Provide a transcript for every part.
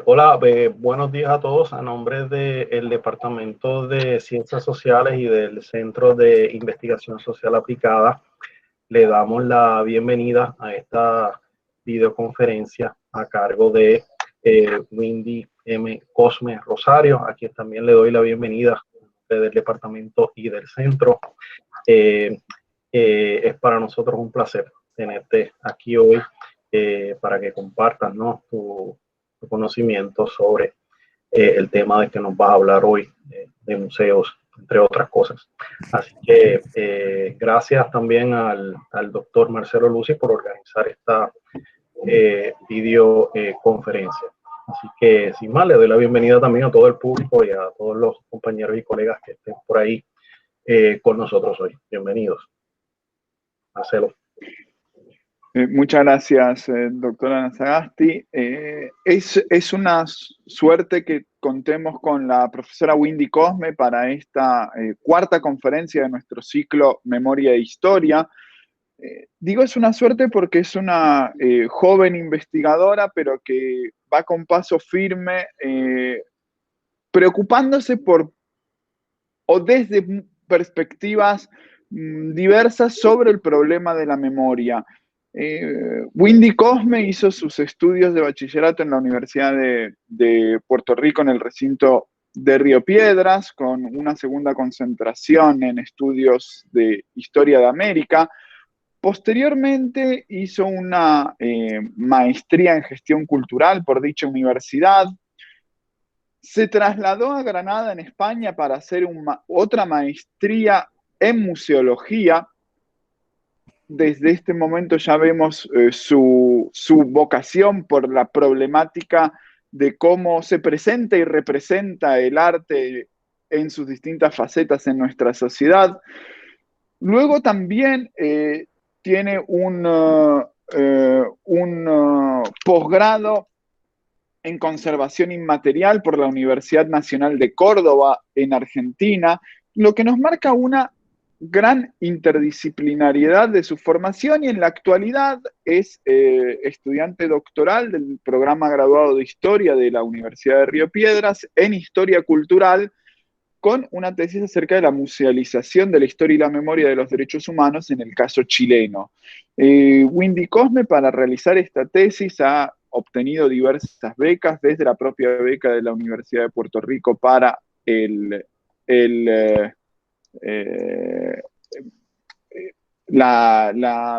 Hola, buenos días a todos. A nombre del Departamento de Ciencias Sociales y del Centro de Investigación Social Aplicada, le damos la bienvenida a esta videoconferencia a cargo de Windy M. Cosme Rosario, a quien también le doy la bienvenida del departamento y del centro. Eh, es para nosotros un placer tenerte aquí hoy para que compartas, ¿no?, tu conocimiento sobre el tema de que nos vas a hablar hoy, de museos, entre otras cosas. Así que gracias también al doctor Marcelo Luci por organizar esta videoconferencia. Así que sin más, le doy la bienvenida también a todo el público y a todos los compañeros y colegas que estén por ahí con nosotros hoy. Bienvenidos. Marcelo. Muchas gracias, doctora Nazagasti. Es una suerte que contemos con la profesora Windy Cosme para esta cuarta conferencia de nuestro ciclo Memoria e Historia. Digo es una suerte porque es una joven investigadora, pero que va con paso firme, preocupándose por o desde perspectivas diversas sobre el problema de la memoria. Windy Cosme hizo sus estudios de bachillerato en la Universidad de Puerto Rico en el recinto de Río Piedras, con una segunda concentración en estudios de Historia de América. Posteriormente hizo una maestría en gestión cultural por dicha universidad. Se trasladó a Granada, en España, para hacer otra maestría en museología. Desde este momento ya vemos su vocación por la problemática de cómo se presenta y representa el arte en sus distintas facetas en nuestra sociedad. Luego también tiene un posgrado en conservación inmaterial por la Universidad Nacional de Córdoba en Argentina, lo que nos marca una gran interdisciplinariedad de su formación, y en la actualidad es estudiante doctoral del programa graduado de Historia de la Universidad de Río Piedras en Historia Cultural, con una tesis acerca de la musealización de la historia y la memoria de los derechos humanos en el caso chileno. Windy Cosme, para realizar esta tesis, ha obtenido diversas becas, desde la propia beca de la Universidad de Puerto Rico para el eh,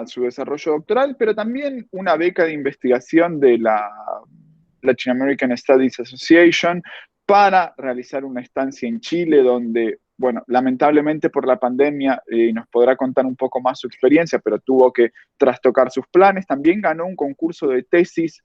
su desarrollo doctoral, pero también una beca de investigación de la Latin American Studies Association para realizar una estancia en Chile, donde, bueno, lamentablemente por la pandemia, nos podrá contar un poco más su experiencia, pero tuvo que trastocar sus planes. También ganó un concurso de tesis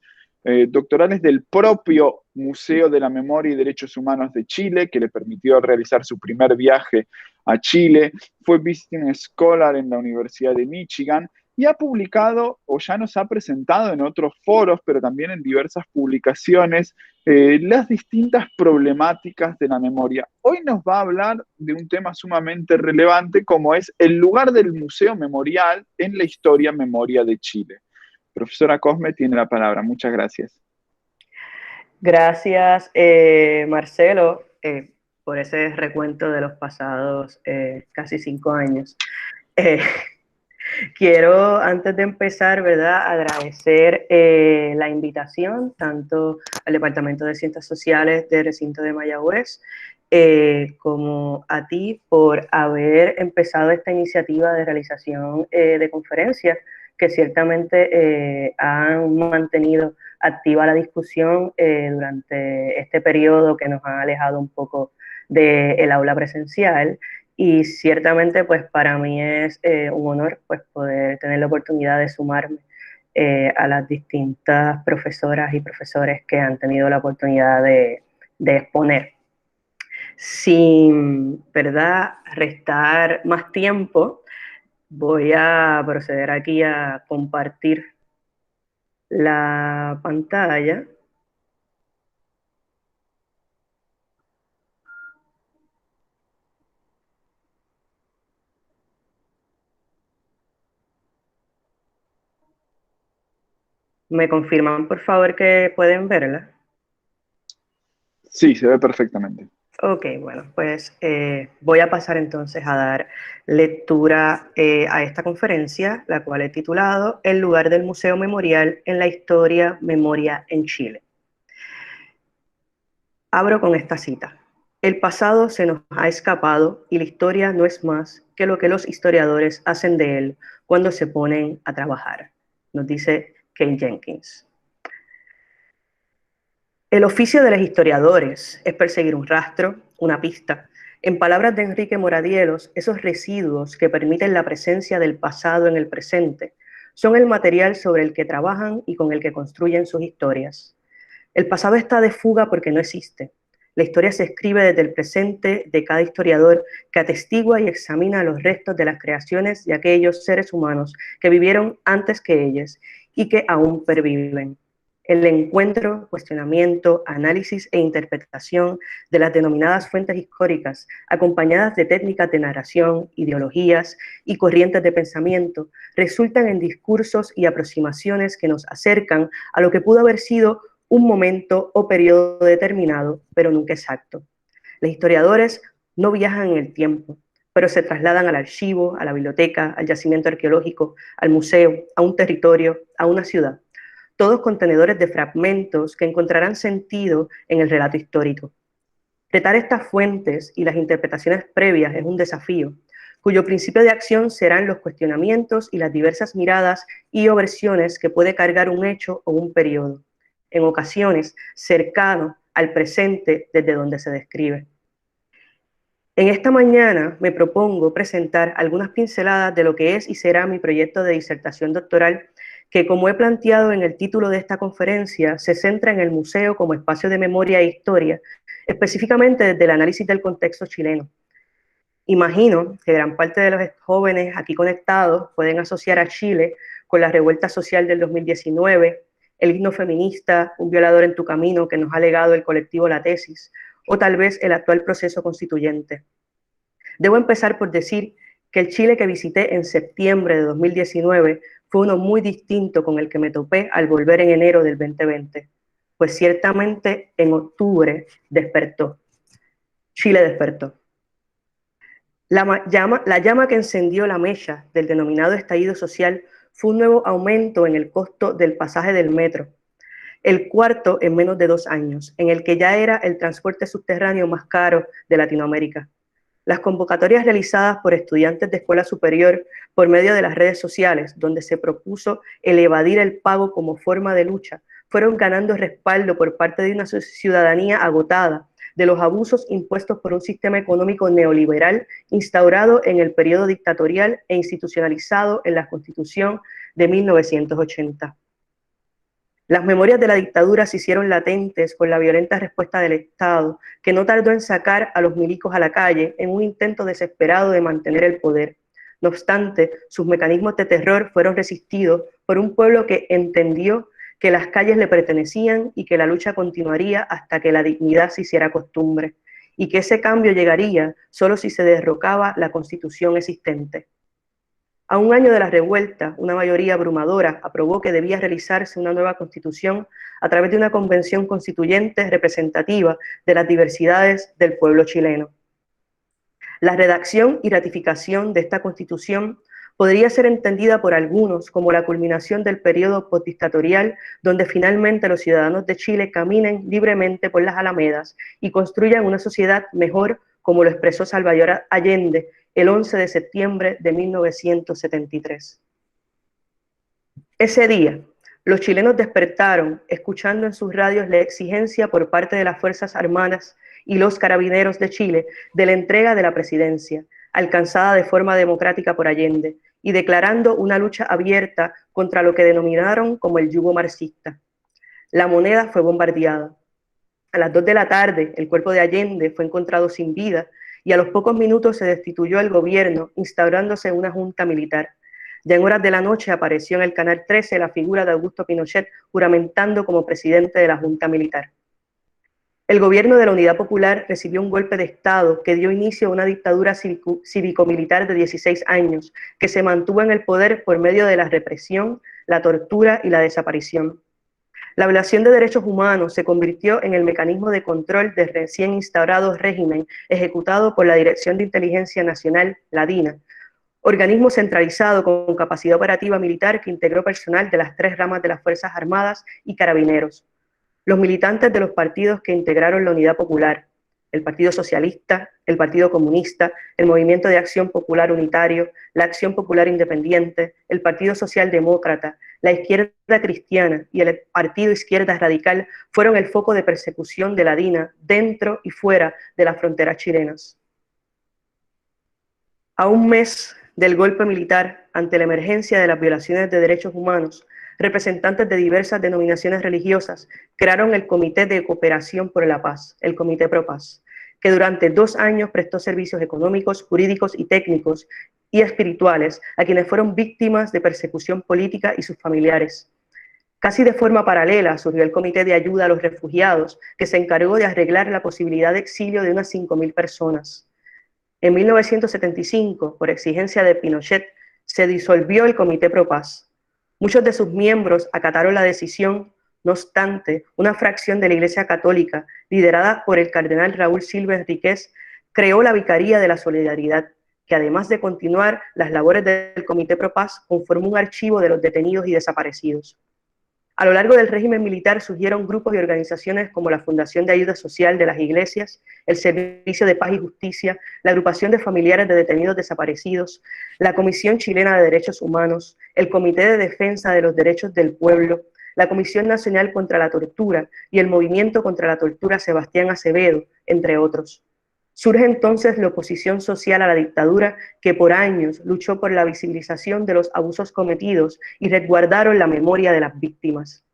doctorales del propio Museo de la Memoria y Derechos Humanos de Chile, que le permitió realizar su primer viaje a Chile. Fue Visiting Scholar en la Universidad de Michigan y ha publicado, o ya nos ha presentado en otros foros, pero también en diversas publicaciones, las distintas problemáticas de la memoria. Hoy nos va a hablar de un tema sumamente relevante, como es el lugar del Museo Memorial en la historia memoria de Chile. Profesora Cosme tiene la palabra. Muchas gracias. Gracias, Marcelo, por ese recuento de los pasados casi 5 años. Eh, Quiero, antes de empezar, ¿verdad?, agradecer la invitación tanto al Departamento de Ciencias Sociales del Recinto de Mayagüez como a ti por haber empezado esta iniciativa de realización de conferencias que ciertamente han mantenido activa la discusión durante este periodo que nos ha alejado un poco del aula presencial. Y ciertamente, pues para mí es un honor pues, poder tener la oportunidad de sumarme a las distintas profesoras y profesores que han tenido la oportunidad de exponer. Sin, ¿verdad?, restar más tiempo, voy a proceder aquí a compartir la pantalla. ¿Me confirman, por favor, que pueden verla? Sí, se ve perfectamente. Ok, bueno, pues voy a pasar entonces a dar lectura a esta conferencia, la cual he titulado El lugar del Museo Memorial en la historia, memoria en Chile. Abro con esta cita. El pasado se nos ha escapado y la historia no es más que lo que los historiadores hacen de él cuando se ponen a trabajar, nos dice Kate Jenkins. El oficio de los historiadores es perseguir un rastro, una pista. En palabras de Enrique Moradielos, esos residuos que permiten la presencia del pasado en el presente son el material sobre el que trabajan y con el que construyen sus historias. El pasado está de fuga porque no existe. La historia se escribe desde el presente de cada historiador que atestigua y examina los restos de las creaciones de aquellos seres humanos que vivieron antes que ellos y que aún perviven. El encuentro, cuestionamiento, análisis e interpretación de las denominadas fuentes históricas, acompañadas de técnicas de narración, ideologías y corrientes de pensamiento, resultan en discursos y aproximaciones que nos acercan a lo que pudo haber sido un momento o periodo determinado, pero nunca exacto. Los historiadores no viajan en el tiempo, pero se trasladan al archivo, a la biblioteca, al yacimiento arqueológico, al museo, a un territorio, a una ciudad. Todos contenedores de fragmentos que encontrarán sentido en el relato histórico. Retar estas fuentes y las interpretaciones previas es un desafío, cuyo principio de acción serán los cuestionamientos y las diversas miradas y o versiones que puede cargar un hecho o un periodo, en ocasiones cercano al presente desde donde se describe. En esta mañana me propongo presentar algunas pinceladas de lo que es y será mi proyecto de disertación doctoral, que, como he planteado en el título de esta conferencia, se centra en el museo como espacio de memoria e historia, específicamente desde el análisis del contexto chileno. Imagino que gran parte de los jóvenes aquí conectados pueden asociar a Chile con la revuelta social del 2019, el himno feminista, Un violador en tu camino, que nos ha legado el colectivo La Tesis, o tal vez el actual proceso constituyente. Debo empezar por decir que el Chile que visité en septiembre de 2019 fue uno muy distinto con el que me topé al volver en enero del 2020, pues ciertamente en octubre despertó. Chile despertó. La llama que encendió la mecha del denominado estallido social fue un nuevo aumento en el costo del pasaje del metro, el cuarto en menos de 2 años, en el que ya era el transporte subterráneo más caro de Latinoamérica. Las convocatorias realizadas por estudiantes de escuela superior por medio de las redes sociales, donde se propuso el evadir el pago como forma de lucha, fueron ganando respaldo por parte de una ciudadanía agotada de los abusos impuestos por un sistema económico neoliberal instaurado en el periodo dictatorial e institucionalizado en la Constitución de 1980. Las memorias de la dictadura se hicieron latentes con la violenta respuesta del Estado, que no tardó en sacar a los milicos a la calle en un intento desesperado de mantener el poder. No obstante, sus mecanismos de terror fueron resistidos por un pueblo que entendió que las calles le pertenecían y que la lucha continuaría hasta que la dignidad se hiciera costumbre, y que ese cambio llegaría solo si se derrocaba la Constitución existente. A un año de la revuelta, una mayoría abrumadora aprobó que debía realizarse una nueva constitución a través de una convención constituyente representativa de las diversidades del pueblo chileno. La redacción y ratificación de esta constitución podría ser entendida por algunos como la culminación del periodo postdictatorial, donde finalmente los ciudadanos de Chile caminen libremente por las alamedas y construyan una sociedad mejor, como lo expresó Salvador Allende el 11 de septiembre de 1973. Ese día, los chilenos despertaron escuchando en sus radios la exigencia por parte de las Fuerzas Armadas y los Carabineros de Chile de la entrega de la presidencia, alcanzada de forma democrática por Allende, y declarando una lucha abierta contra lo que denominaron como el yugo marxista. La moneda fue bombardeada. A las 2 de la tarde, el cuerpo de Allende fue encontrado sin vida y a los pocos minutos se destituyó el gobierno, instaurándose una junta militar. Ya en horas de la noche apareció en el Canal 13 la figura de Augusto Pinochet juramentando como presidente de la junta militar. El gobierno de la Unidad Popular recibió un golpe de Estado que dio inicio a una dictadura cívico-militar de 16 años, que se mantuvo en el poder por medio de la represión, la tortura y la desaparición. La violación de derechos humanos se convirtió en el mecanismo de control del recién instaurado régimen ejecutado por la Dirección de Inteligencia Nacional, la DINA, organismo centralizado con capacidad operativa militar que integró personal de las 3 ramas de las Fuerzas Armadas y Carabineros. Los militantes de los partidos que integraron la Unidad Popular, el Partido Socialista, el Partido Comunista, el Movimiento de Acción Popular Unitario, la Acción Popular Independiente, el Partido Socialdemócrata, la Izquierda Cristiana y el Partido Izquierda Radical fueron el foco de persecución de la DINA dentro y fuera de las fronteras chilenas. A un mes del golpe militar, ante la emergencia de las violaciones de derechos humanos, representantes de diversas denominaciones religiosas crearon el Comité de Cooperación por la Paz, el Comité Pro Paz, que durante 2 años prestó servicios económicos, jurídicos y técnicos y espirituales a quienes fueron víctimas de persecución política y sus familiares. Casi de forma paralela surgió el Comité de Ayuda a los Refugiados, que se encargó de arreglar la posibilidad de exilio de unas 5.000 personas. En 1975, por exigencia de Pinochet, se disolvió el Comité Pro Paz. Muchos de sus miembros acataron la decisión. No obstante, una fracción de la Iglesia Católica, liderada por el cardenal Raúl Silva Enríquez, creó la Vicaría de la Solidaridad, que además de continuar las labores del Comité Pro Paz, conformó un archivo de los detenidos y desaparecidos. A lo largo del régimen militar surgieron grupos y organizaciones como la Fundación de Ayuda Social de las Iglesias, el Servicio de Paz y Justicia, la Agrupación de Familiares de Detenidos Desaparecidos, la Comisión Chilena de Derechos Humanos, el Comité de Defensa de los Derechos del Pueblo, la Comisión Nacional contra la Tortura y el Movimiento contra la Tortura Sebastián Acevedo, entre otros. Surge entonces la oposición social a la dictadura que por años luchó por la visibilización de los abusos cometidos y resguardaron la memoria de las víctimas.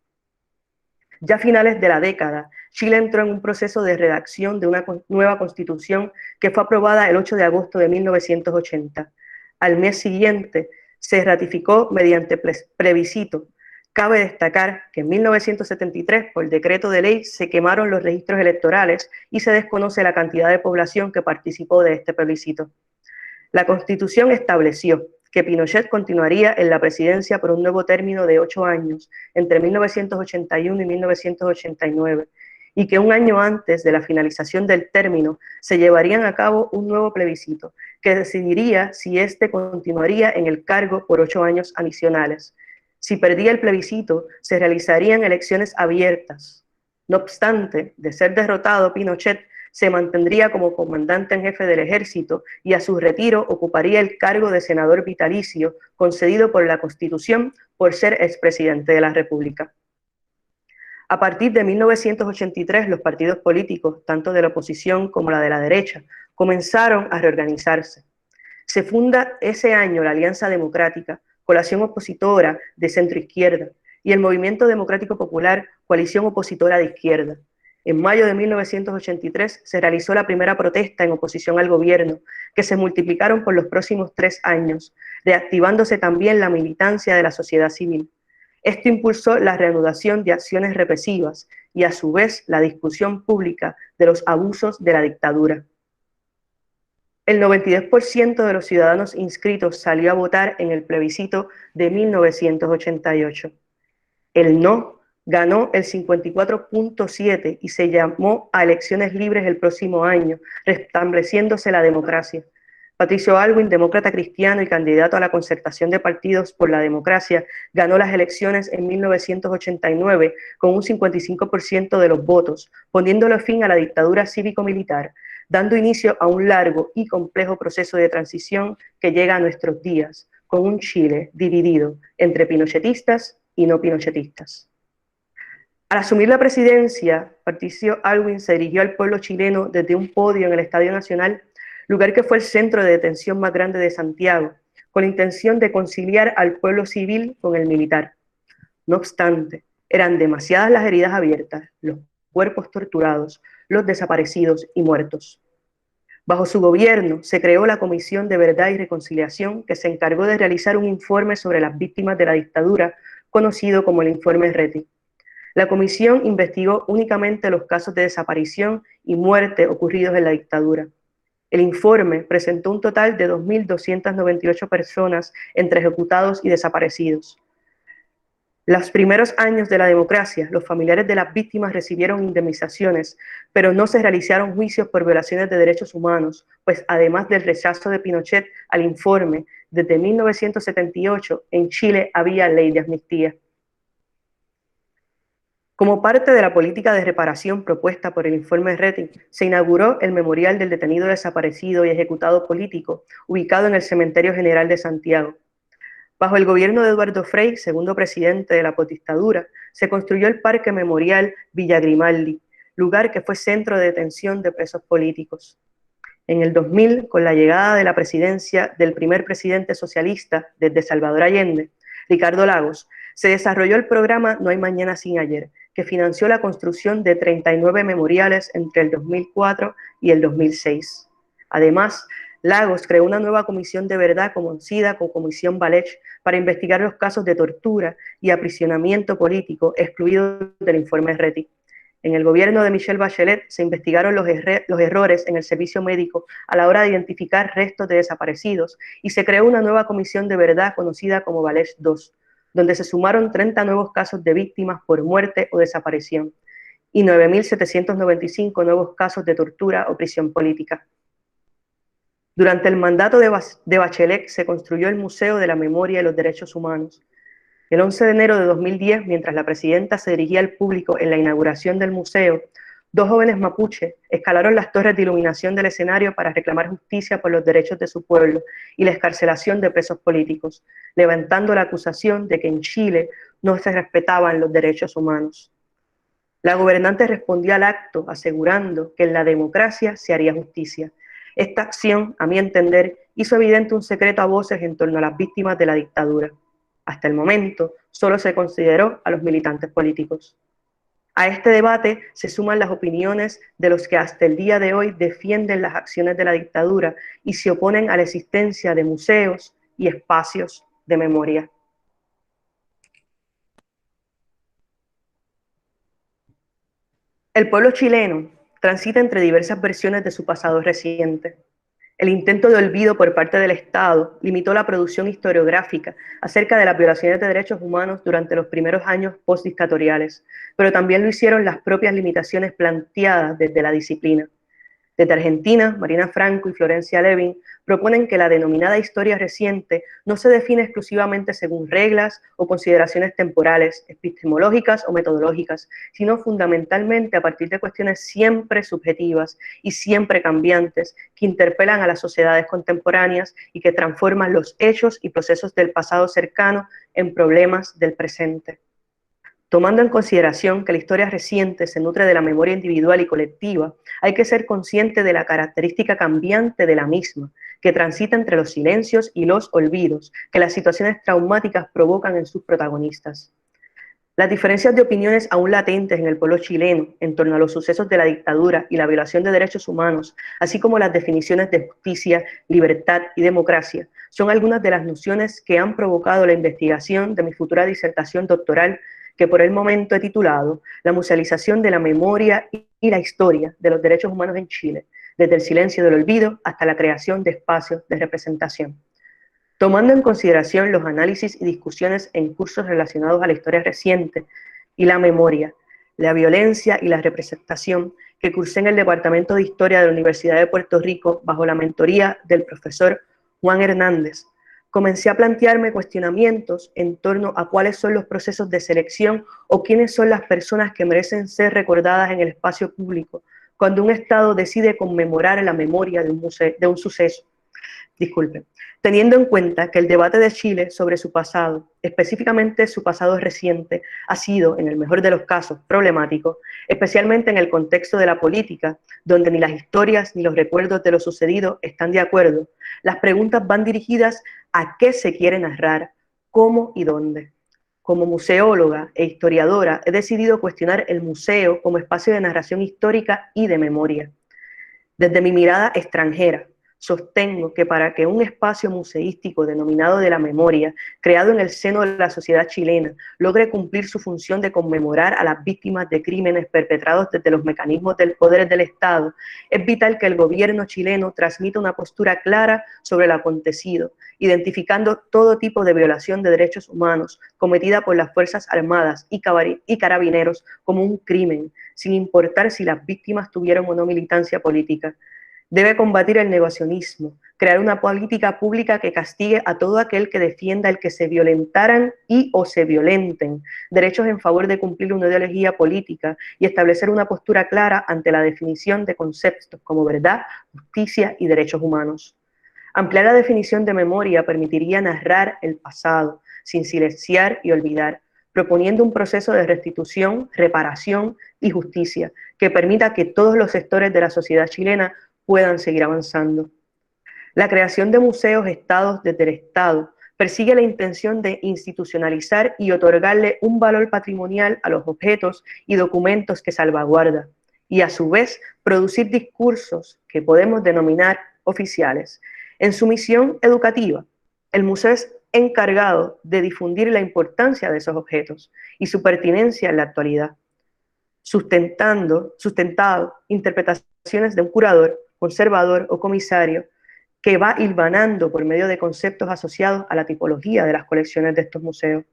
Ya a finales de la década, Chile entró en un proceso de redacción de una nueva constitución que fue aprobada el 8 de agosto de 1980. Al mes siguiente se ratificó mediante plebiscito. Cabe destacar que en 1973, por decreto de ley, se quemaron los registros electorales y se desconoce la cantidad de población que participó de este plebiscito. La Constitución estableció que Pinochet continuaría en la presidencia por un nuevo término de 8 años, entre 1981 y 1989, y que un año antes de la finalización del término se llevarían a cabo un nuevo plebiscito que decidiría si éste continuaría en el cargo por 8 años adicionales. Si perdía el plebiscito, se realizarían elecciones abiertas. No obstante, de ser derrotado, Pinochet se mantendría como comandante en jefe del ejército y a su retiro ocuparía el cargo de senador vitalicio concedido por la Constitución por ser expresidente de la República. A partir de 1983, los partidos políticos, tanto de la oposición como la de la derecha, comenzaron a reorganizarse. Se funda ese año la Alianza Democrática, coalición opositora de centro-izquierda, y el Movimiento Democrático Popular, coalición opositora de izquierda. En mayo de 1983 se realizó la primera protesta en oposición al gobierno, que se multiplicaron por los próximos 3 años, reactivándose también la militancia de la sociedad civil. Esto impulsó la reanudación de acciones represivas y a su vez la discusión pública de los abusos de la dictadura. El 92% de los ciudadanos inscritos salió a votar en el plebiscito de 1988. El no ganó el 54.7% y se llamó a elecciones libres el próximo año, restableciéndose la democracia. Patricio Aylwin, demócrata cristiano y candidato a la concertación de partidos por la democracia, ganó las elecciones en 1989 con un 55% de los votos, poniéndole fin a la dictadura cívico-militar, dando inicio a un largo y complejo proceso de transición que llega a nuestros días, con un Chile dividido entre pinochetistas y no pinochetistas. Al asumir la presidencia, Patricio Aylwin se dirigió al pueblo chileno desde un podio en el Estadio Nacional, lugar que fue el centro de detención más grande de Santiago, con la intención de conciliar al pueblo civil con el militar. No obstante, eran demasiadas las heridas abiertas, los cuerpos torturados, los desaparecidos y muertos. Bajo su gobierno se creó la Comisión de Verdad y Reconciliación, que se encargó de realizar un informe sobre las víctimas de la dictadura, conocido como el Informe Reti. La comisión investigó únicamente los casos de desaparición y muerte ocurridos en la dictadura. El informe presentó un total de 2.298 personas entre ejecutados y desaparecidos. Los primeros años de la democracia, los familiares de las víctimas recibieron indemnizaciones, pero no se realizaron juicios por violaciones de derechos humanos, pues además del rechazo de Pinochet al informe, desde 1978 en Chile había ley de amnistía. Como parte de la política de reparación propuesta por el informe Rettig, se inauguró el Memorial del Detenido Desaparecido y Ejecutado Político, ubicado en el Cementerio General de Santiago. Bajo el gobierno de Eduardo Frei, segundo presidente de la postdictadura, se construyó el Parque Memorial Villa Grimaldi, lugar que fue centro de detención de presos políticos. En el 2000, con la llegada de la presidencia del primer presidente socialista desde Salvador Allende, Ricardo Lagos, se desarrolló el programa No hay mañana sin ayer, que financió la construcción de 39 memoriales entre el 2004 y el 2006. Además, Lagos creó una nueva comisión de verdad conocida como Comisión Valech para investigar los casos de tortura y aprisionamiento político excluidos del informe Rettig. En el gobierno de Michelle Bachelet se investigaron los errores en el servicio médico a la hora de identificar restos de desaparecidos y se creó una nueva comisión de verdad conocida como Valech II, donde se sumaron 30 nuevos casos de víctimas por muerte o desaparición y 9.795 nuevos casos de tortura o prisión política. Durante el mandato de Bachelet se construyó el Museo de la Memoria y los Derechos Humanos. El 11 de enero de 2010, mientras la presidenta se dirigía al público en la inauguración del museo, dos jóvenes mapuche escalaron las torres de iluminación del escenario para reclamar justicia por los derechos de su pueblo y la excarcelación de presos políticos, levantando la acusación de que en Chile no se respetaban los derechos humanos. La gobernante respondió al acto asegurando que en la democracia se haría justicia. Esta acción, a mi entender, hizo evidente un secreto a voces en torno a las víctimas de la dictadura. Hasta el momento, solo se consideró a los militantes políticos. A este debate se suman las opiniones de los que hasta el día de hoy defienden las acciones de la dictadura y se oponen a la existencia de museos y espacios de memoria. El pueblo chileno transita entre diversas versiones de su pasado reciente. El intento de olvido por parte del Estado limitó la producción historiográfica acerca de las violaciones de derechos humanos durante los primeros años postdictatoriales, pero también lo hicieron las propias limitaciones planteadas desde la disciplina. Desde Argentina, Marina Franco y Florencia Levin proponen que la denominada historia reciente no se define exclusivamente según reglas o consideraciones temporales, epistemológicas o metodológicas, sino fundamentalmente a partir de cuestiones siempre subjetivas y siempre cambiantes que interpelan a las sociedades contemporáneas y que transforman los hechos y procesos del pasado cercano en problemas del presente. Tomando en consideración que la historia reciente se nutre de la memoria individual y colectiva, hay que ser consciente de la característica cambiante de la misma, que transita entre los silencios y los olvidos que las situaciones traumáticas provocan en sus protagonistas. Las diferencias de opiniones aún latentes en el pueblo chileno en torno a los sucesos de la dictadura y la violación de derechos humanos, así como las definiciones de justicia, libertad y democracia, son algunas de las nociones que han provocado la investigación de mi futura disertación doctoral, que por el momento he titulado La musealización de la memoria y la historia de los derechos humanos en Chile, desde el silencio del olvido hasta la creación de espacios de representación. Tomando en consideración los análisis y discusiones en cursos relacionados a la historia reciente y la memoria, la violencia y la representación que cursé en el Departamento de Historia de la Universidad de Puerto Rico bajo la mentoría del profesor Juan Hernández, comencé a plantearme cuestionamientos en torno a cuáles son los procesos de selección o quiénes son las personas que merecen ser recordadas en el espacio público cuando un Estado decide conmemorar la memoria de un suceso. Disculpen. Teniendo en cuenta que el debate de Chile sobre su pasado, específicamente su pasado reciente, ha sido, en el mejor de los casos, problemático, especialmente en el contexto de la política, donde ni las historias ni los recuerdos de lo sucedido están de acuerdo, las preguntas van dirigidas a qué se quiere narrar, cómo y dónde. Como museóloga e historiadora, he decidido cuestionar el museo como espacio de narración histórica y de memoria. Desde mi mirada extranjera, sostengo que para que un espacio museístico denominado de la memoria, creado en el seno de la sociedad chilena, logre cumplir su función de conmemorar a las víctimas de crímenes perpetrados desde los mecanismos del poder del Estado, es vital que el gobierno chileno transmita una postura clara sobre lo acontecido, identificando todo tipo de violación de derechos humanos cometida por las Fuerzas Armadas y Carabineros como un crimen, sin importar si las víctimas tuvieron o no militancia política. Debe combatir el negacionismo, crear una política pública que castigue a todo aquel que defienda el que se violentaran y o se violenten derechos en favor de cumplir una ideología política y establecer una postura clara ante la definición de conceptos como verdad, justicia y derechos humanos. Ampliar la definición de memoria permitiría narrar el pasado, sin silenciar y olvidar, proponiendo un proceso de restitución, reparación y justicia que permita que todos los sectores de la sociedad chilena puedan seguir avanzando. La creación de museos estados desde el Estado persigue la intención de institucionalizar y otorgarle un valor patrimonial a los objetos y documentos que salvaguarda, y a su vez producir discursos que podemos denominar oficiales. En su misión educativa, el museo es encargado de difundir la importancia de esos objetos y su pertinencia en la actualidad, sustentado interpretaciones de un curador, conservador o comisario que va hilvanando por medio de conceptos asociados a la tipología de las colecciones de estos museos.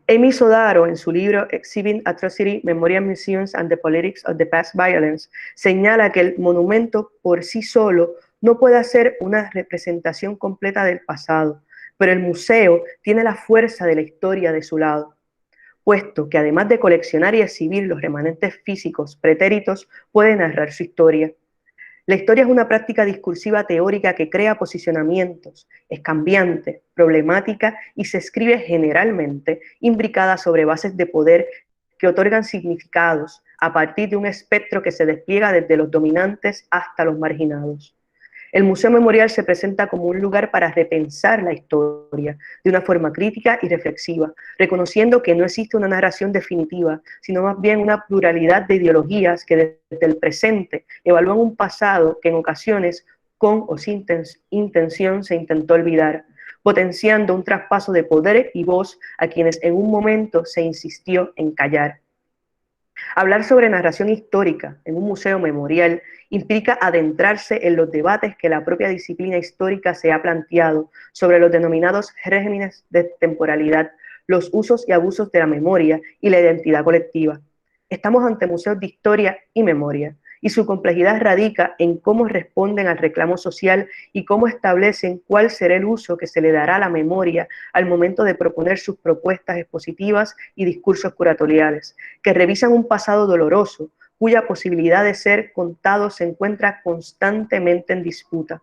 Amy Sodaro, en su libro Exhibiting Atrocity, Memorial Museums and the Politics of the Past Violence, señala que el monumento por sí solo no puede ser una representación completa del pasado, pero el museo tiene la fuerza de la historia de su lado, puesto que además de coleccionar y exhibir los remanentes físicos pretéritos, puede narrar su historia. La historia es una práctica discursiva teórica que crea posicionamientos, es cambiante, problemática y se escribe generalmente imbricada sobre bases de poder que otorgan significados a partir de un espectro que se despliega desde los dominantes hasta los marginados. El Museo Memorial se presenta como un lugar para repensar la historia de una forma crítica y reflexiva, reconociendo que no existe una narración definitiva, sino más bien una pluralidad de ideologías que desde el presente evalúan un pasado que en ocasiones, con o sin intención, se intentó olvidar, potenciando un traspaso de poder y voz a quienes en un momento se insistió en callar. Hablar sobre narración histórica en un museo memorial implica adentrarse en los debates que la propia disciplina histórica se ha planteado sobre los denominados regímenes de temporalidad, los usos y abusos de la memoria y la identidad colectiva. Estamos ante museos de historia y memoria, y su complejidad radica en cómo responden al reclamo social y cómo establecen cuál será el uso que se le dará a la memoria al momento de proponer sus propuestas expositivas y discursos curatoriales, que revisan un pasado doloroso, cuya posibilidad de ser contado se encuentra constantemente en disputa.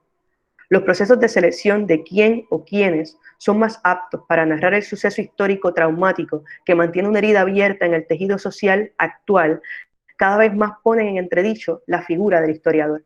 Los procesos de selección de quién o quiénes son más aptos para narrar el suceso histórico traumático que mantiene una herida abierta en el tejido social actual cada vez más ponen en entredicho la figura del historiador.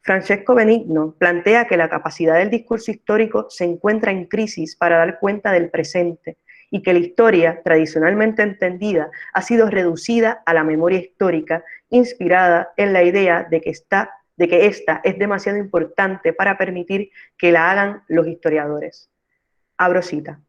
Francesco Benigno plantea que la capacidad del discurso histórico se encuentra en crisis para dar cuenta del presente y que la historia, tradicionalmente entendida, ha sido reducida a la memoria histórica, inspirada en la idea de que esta es demasiado importante para permitir que la hagan los historiadores. Abro cita.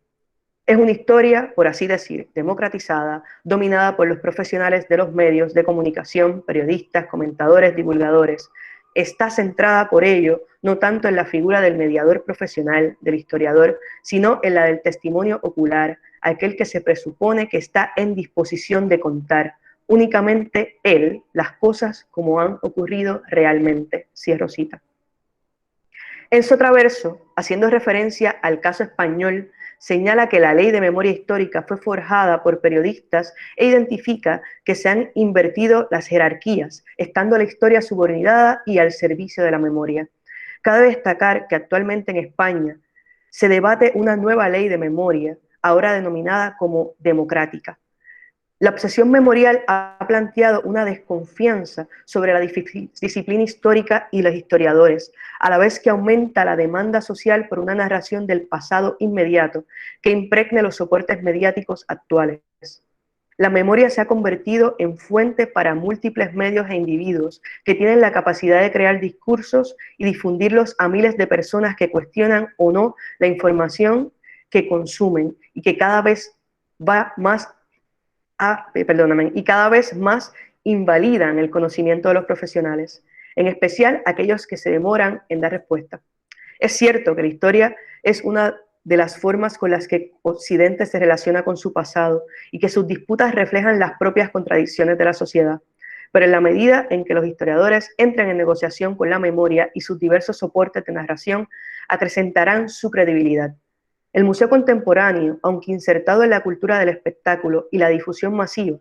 Es una historia, por así decir, democratizada, dominada por los profesionales de los medios de comunicación, periodistas, comentadores, divulgadores. Está centrada por ello no tanto en la figura del mediador profesional, del historiador, sino en la del testimonio ocular, aquel que se presupone que está en disposición de contar únicamente él las cosas como han ocurrido realmente. Cierro cita. En su otro verso, haciendo referencia al caso español, señala que la ley de memoria histórica fue forjada por periodistas e identifica que se han invertido las jerarquías, estando la historia subordinada y al servicio de la memoria. Cabe destacar que actualmente en España se debate una nueva ley de memoria, ahora denominada como democrática. La obsesión memorial ha planteado una desconfianza sobre la disciplina histórica y los historiadores, a la vez que aumenta la demanda social por una narración del pasado inmediato que impregne los soportes mediáticos actuales. La memoria se ha convertido en fuente para múltiples medios e individuos que tienen la capacidad de crear discursos y difundirlos a miles de personas que cuestionan o no la información que consumen y que cada vez va más y cada vez más invalidan el conocimiento de los profesionales, en especial aquellos que se demoran en dar respuesta. Es cierto que la historia es una de las formas con las que Occidente se relaciona con su pasado y que sus disputas reflejan las propias contradicciones de la sociedad. Pero en la medida en que los historiadores entren en negociación con la memoria y sus diversos soportes de narración, acrecentarán su credibilidad. El museo contemporáneo, aunque insertado en la cultura del espectáculo y la difusión masiva,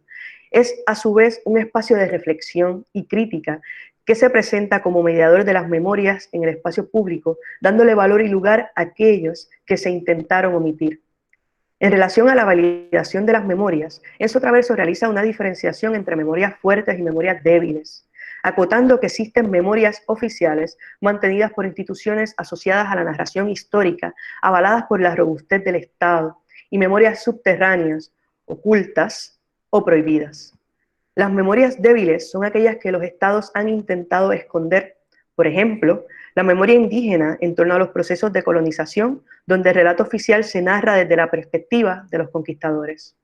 es a su vez un espacio de reflexión y crítica que se presenta como mediador de las memorias en el espacio público, dándole valor y lugar a aquellos que se intentaron omitir. En relación a la validación de las memorias, Enzo Traverso realiza una diferenciación entre memorias fuertes y memorias débiles, acotando que existen memorias oficiales mantenidas por instituciones asociadas a la narración histórica, avaladas por la robustez del Estado, y memorias subterráneas, ocultas o prohibidas. Las memorias débiles son aquellas que los estados han intentado esconder. Por ejemplo, la memoria indígena en torno a los procesos de colonización, donde el relato oficial se narra desde la perspectiva de los conquistadores.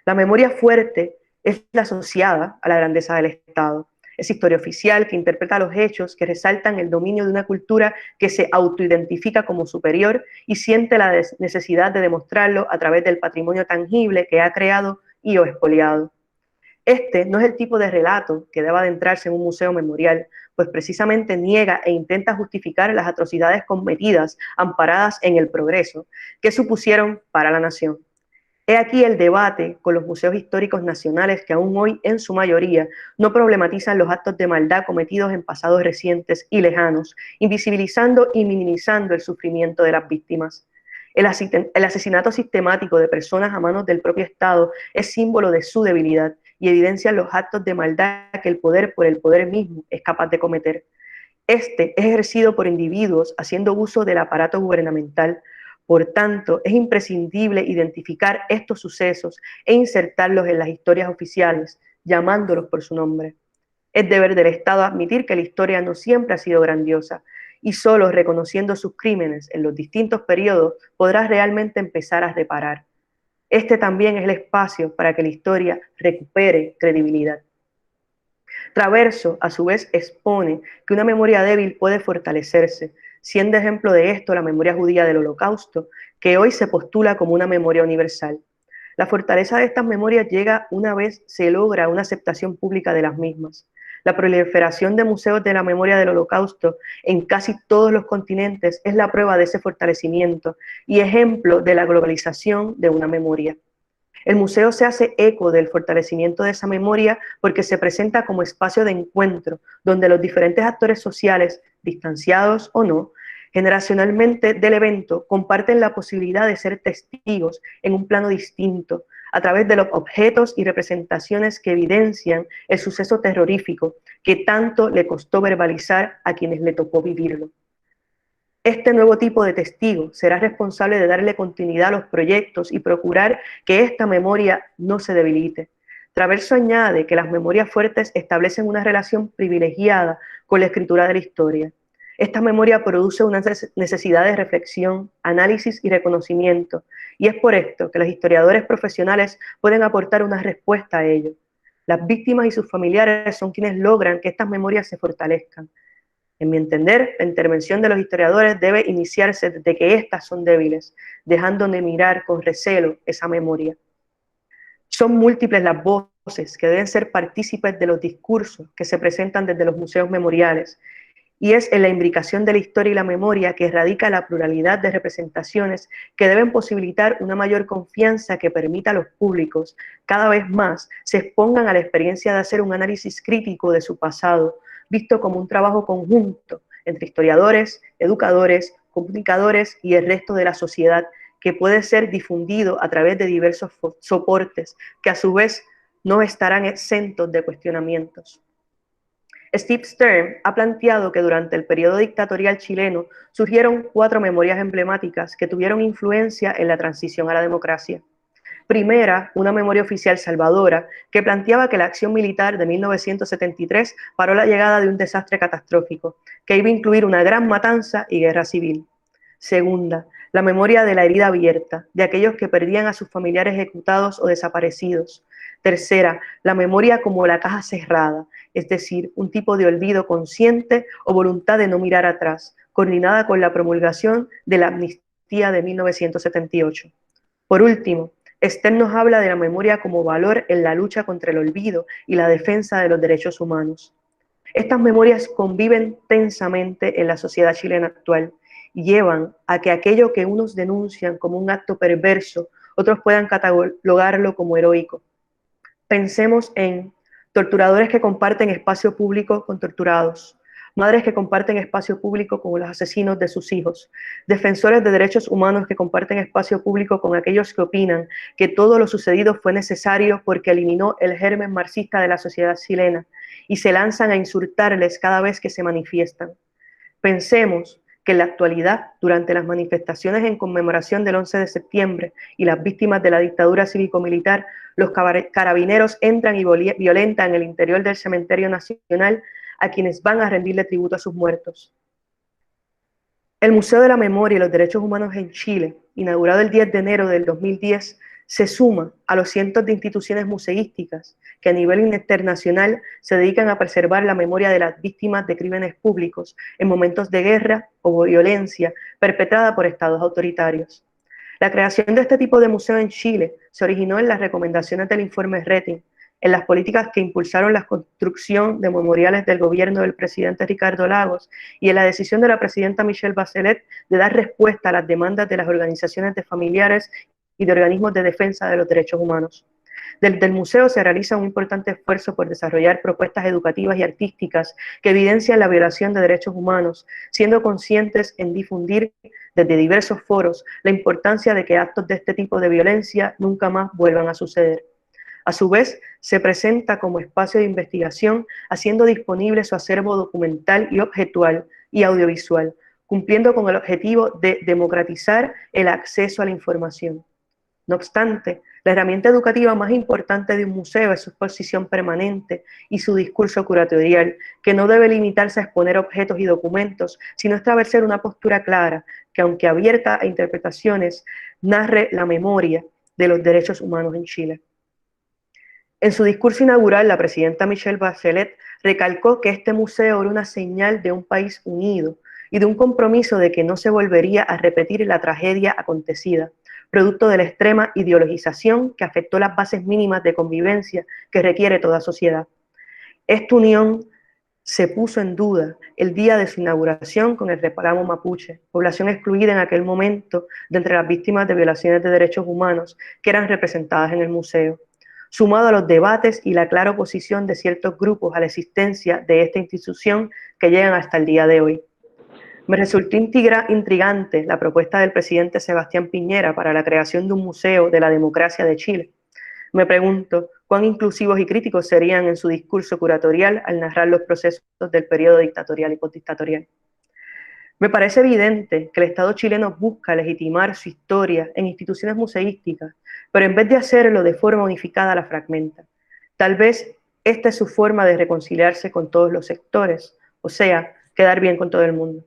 La memoria fuerte es la asociada a la grandeza del Estado. Es historia oficial que interpreta los hechos que resaltan el dominio de una cultura que se autoidentifica como superior y siente la necesidad de demostrarlo a través del patrimonio tangible que ha creado y o expoliado. Este no es el tipo de relato que deba adentrarse en un museo memorial, pues precisamente niega e intenta justificar las atrocidades cometidas amparadas en el progreso que supusieron para la nación. He aquí el debate con los museos históricos nacionales que aún hoy, en su mayoría, no problematizan los actos de maldad cometidos en pasados recientes y lejanos, invisibilizando y minimizando el sufrimiento de las víctimas. El asesinato sistemático de personas a manos del propio Estado es símbolo de su debilidad y evidencia los actos de maldad que el poder por el poder mismo es capaz de cometer. Este es ejercido por individuos haciendo uso del aparato gubernamental. Por tanto, es imprescindible identificar estos sucesos e insertarlos en las historias oficiales, llamándolos por su nombre. Es deber del Estado admitir que la historia no siempre ha sido grandiosa, y solo reconociendo sus crímenes en los distintos periodos podrá realmente empezar a reparar. Este también es el espacio para que la historia recupere credibilidad. Traverso, a su vez, expone que una memoria débil puede fortalecerse, siendo ejemplo de esto la memoria judía del Holocausto, que hoy se postula como una memoria universal. La fortaleza de estas memorias llega una vez se logra una aceptación pública de las mismas. La proliferación de museos de la memoria del Holocausto en casi todos los continentes es la prueba de ese fortalecimiento y ejemplo de la globalización de una memoria. El museo se hace eco del fortalecimiento de esa memoria porque se presenta como espacio de encuentro, donde los diferentes actores sociales, distanciados o no, generacionalmente del evento, comparten la posibilidad de ser testigos en un plano distinto, a través de los objetos y representaciones que evidencian el suceso terrorífico que tanto le costó verbalizar a quienes le tocó vivirlo. Este nuevo tipo de testigo será responsable de darle continuidad a los proyectos y procurar que esta memoria no se debilite. Traverso añade que las memorias fuertes establecen una relación privilegiada con la escritura de la historia. Esta memoria produce una necesidad de reflexión, análisis y reconocimiento, y es por esto que los historiadores profesionales pueden aportar una respuesta a ello. Las víctimas y sus familiares son quienes logran que estas memorias se fortalezcan. En mi entender, la intervención de los historiadores debe iniciarse desde que éstas son débiles, dejando de mirar con recelo esa memoria. Son múltiples las voces que deben ser partícipes de los discursos que se presentan desde los museos memoriales, y es en la imbricación de la historia y la memoria que radica la pluralidad de representaciones que deben posibilitar una mayor confianza que permita a los públicos cada vez más se expongan a la experiencia de hacer un análisis crítico de su pasado, visto como un trabajo conjunto entre historiadores, educadores, comunicadores y el resto de la sociedad, que puede ser difundido a través de diversos soportes que a su vez no estarán exentos de cuestionamientos. Steve Stern ha planteado que durante el periodo dictatorial chileno surgieron 4 memorias emblemáticas que tuvieron influencia en la transición a la democracia. Primera, una memoria oficial salvadora que planteaba que la acción militar de 1973 paró la llegada de un desastre catastrófico, que iba a incluir una gran matanza y guerra civil. Segunda, la memoria de la herida abierta, de aquellos que perdían a sus familiares ejecutados o desaparecidos. Tercera, la memoria como la caja cerrada, es decir, un tipo de olvido consciente o voluntad de no mirar atrás, coordinada con la promulgación de la amnistía de 1978. Por último, Esther nos habla de la memoria como valor en la lucha contra el olvido y la defensa de los derechos humanos. Estas memorias conviven tensamente en la sociedad chilena actual y llevan a que aquello que unos denuncian como un acto perverso, otros puedan catalogarlo como heroico. Pensemos en torturadores que comparten espacio público con torturados, madres que comparten espacio público con los asesinos de sus hijos, defensores de derechos humanos que comparten espacio público con aquellos que opinan que todo lo sucedido fue necesario porque eliminó el germen marxista de la sociedad chilena y se lanzan a insultarles cada vez que se manifiestan. Pensemos que en la actualidad, durante las manifestaciones en conmemoración del 11 de septiembre y las víctimas de la dictadura cívico-militar, los carabineros entran y violentan el interior del Cementerio Nacional a quienes van a rendirle tributo a sus muertos. El Museo de la Memoria y los Derechos Humanos en Chile, inaugurado el 10 de enero del 2010, se suma a los cientos de instituciones museísticas que a nivel internacional se dedican a preservar la memoria de las víctimas de crímenes públicos en momentos de guerra o violencia perpetrada por estados autoritarios. La creación de este tipo de museo en Chile se originó en las recomendaciones del informe Rettig, en las políticas que impulsaron la construcción de memoriales del gobierno del presidente Ricardo Lagos y en la decisión de la presidenta Michelle Bachelet de dar respuesta a las demandas de las organizaciones de familiares y de organismos de defensa de los derechos humanos. Desde el museo se realiza un importante esfuerzo por desarrollar propuestas educativas y artísticas que evidencian la violación de derechos humanos, siendo conscientes en difundir desde diversos foros la importancia de que actos de este tipo de violencia nunca más vuelvan a suceder. A su vez, se presenta como espacio de investigación, haciendo disponible su acervo documental y objetual y audiovisual, cumpliendo con el objetivo de democratizar el acceso a la información. No obstante, la herramienta educativa más importante de un museo es su exposición permanente y su discurso curatorial, que no debe limitarse a exponer objetos y documentos, sino establecer una postura clara, que aunque abierta a interpretaciones, narre la memoria de los derechos humanos en Chile. En su discurso inaugural, la presidenta Michelle Bachelet recalcó que este museo era una señal de un país unido y de un compromiso de que no se volvería a repetir la tragedia acontecida, producto de la extrema ideologización que afectó las bases mínimas de convivencia que requiere toda sociedad. Esta unión se puso en duda el día de su inauguración con el reclamo mapuche, población excluida en aquel momento de entre las víctimas de violaciones de derechos humanos que eran representadas en el museo, sumado a los debates y la clara oposición de ciertos grupos a la existencia de esta institución que llegan hasta el día de hoy. Me resultó intrigante la propuesta del presidente Sebastián Piñera para la creación de un museo de la democracia de Chile. Me pregunto cuán inclusivos y críticos serían en su discurso curatorial al narrar los procesos del periodo dictatorial y postdictatorial. Me parece evidente que el Estado chileno busca legitimar su historia en instituciones museísticas, pero en vez de hacerlo de forma unificada la fragmenta. Tal vez esta es su forma de reconciliarse con todos los sectores, o sea, quedar bien con todo el mundo.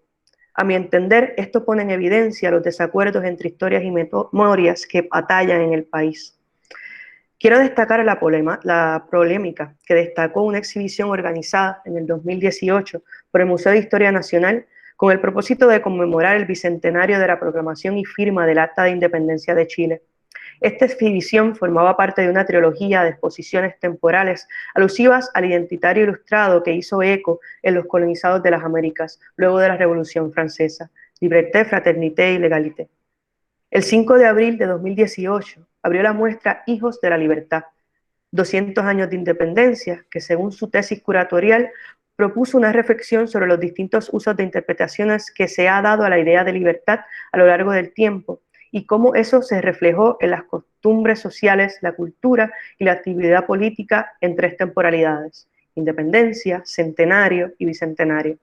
A mi entender, esto pone en evidencia los desacuerdos entre historias y memorias que batallan en el país. Quiero destacar la polémica que destacó una exhibición organizada en el 2018 por el Museo de Historia Nacional con el propósito de conmemorar el bicentenario de la proclamación y firma del Acta de Independencia de Chile. Esta exhibición formaba parte de una trilogía de exposiciones temporales alusivas al identitario ilustrado que hizo eco en los colonizados de las Américas luego de la Revolución Francesa, Liberté, Fraternité y Legalité. El 5 de abril de 2018 abrió la muestra Hijos de la Libertad, 200 años de independencia, que según su tesis curatorial propuso una reflexión sobre los distintos usos de interpretaciones que se ha dado a la idea de libertad a lo largo del tiempo y cómo eso se reflejó en las costumbres sociales, la cultura y la actividad política en 3 temporalidades: independencia, centenario y bicentenario.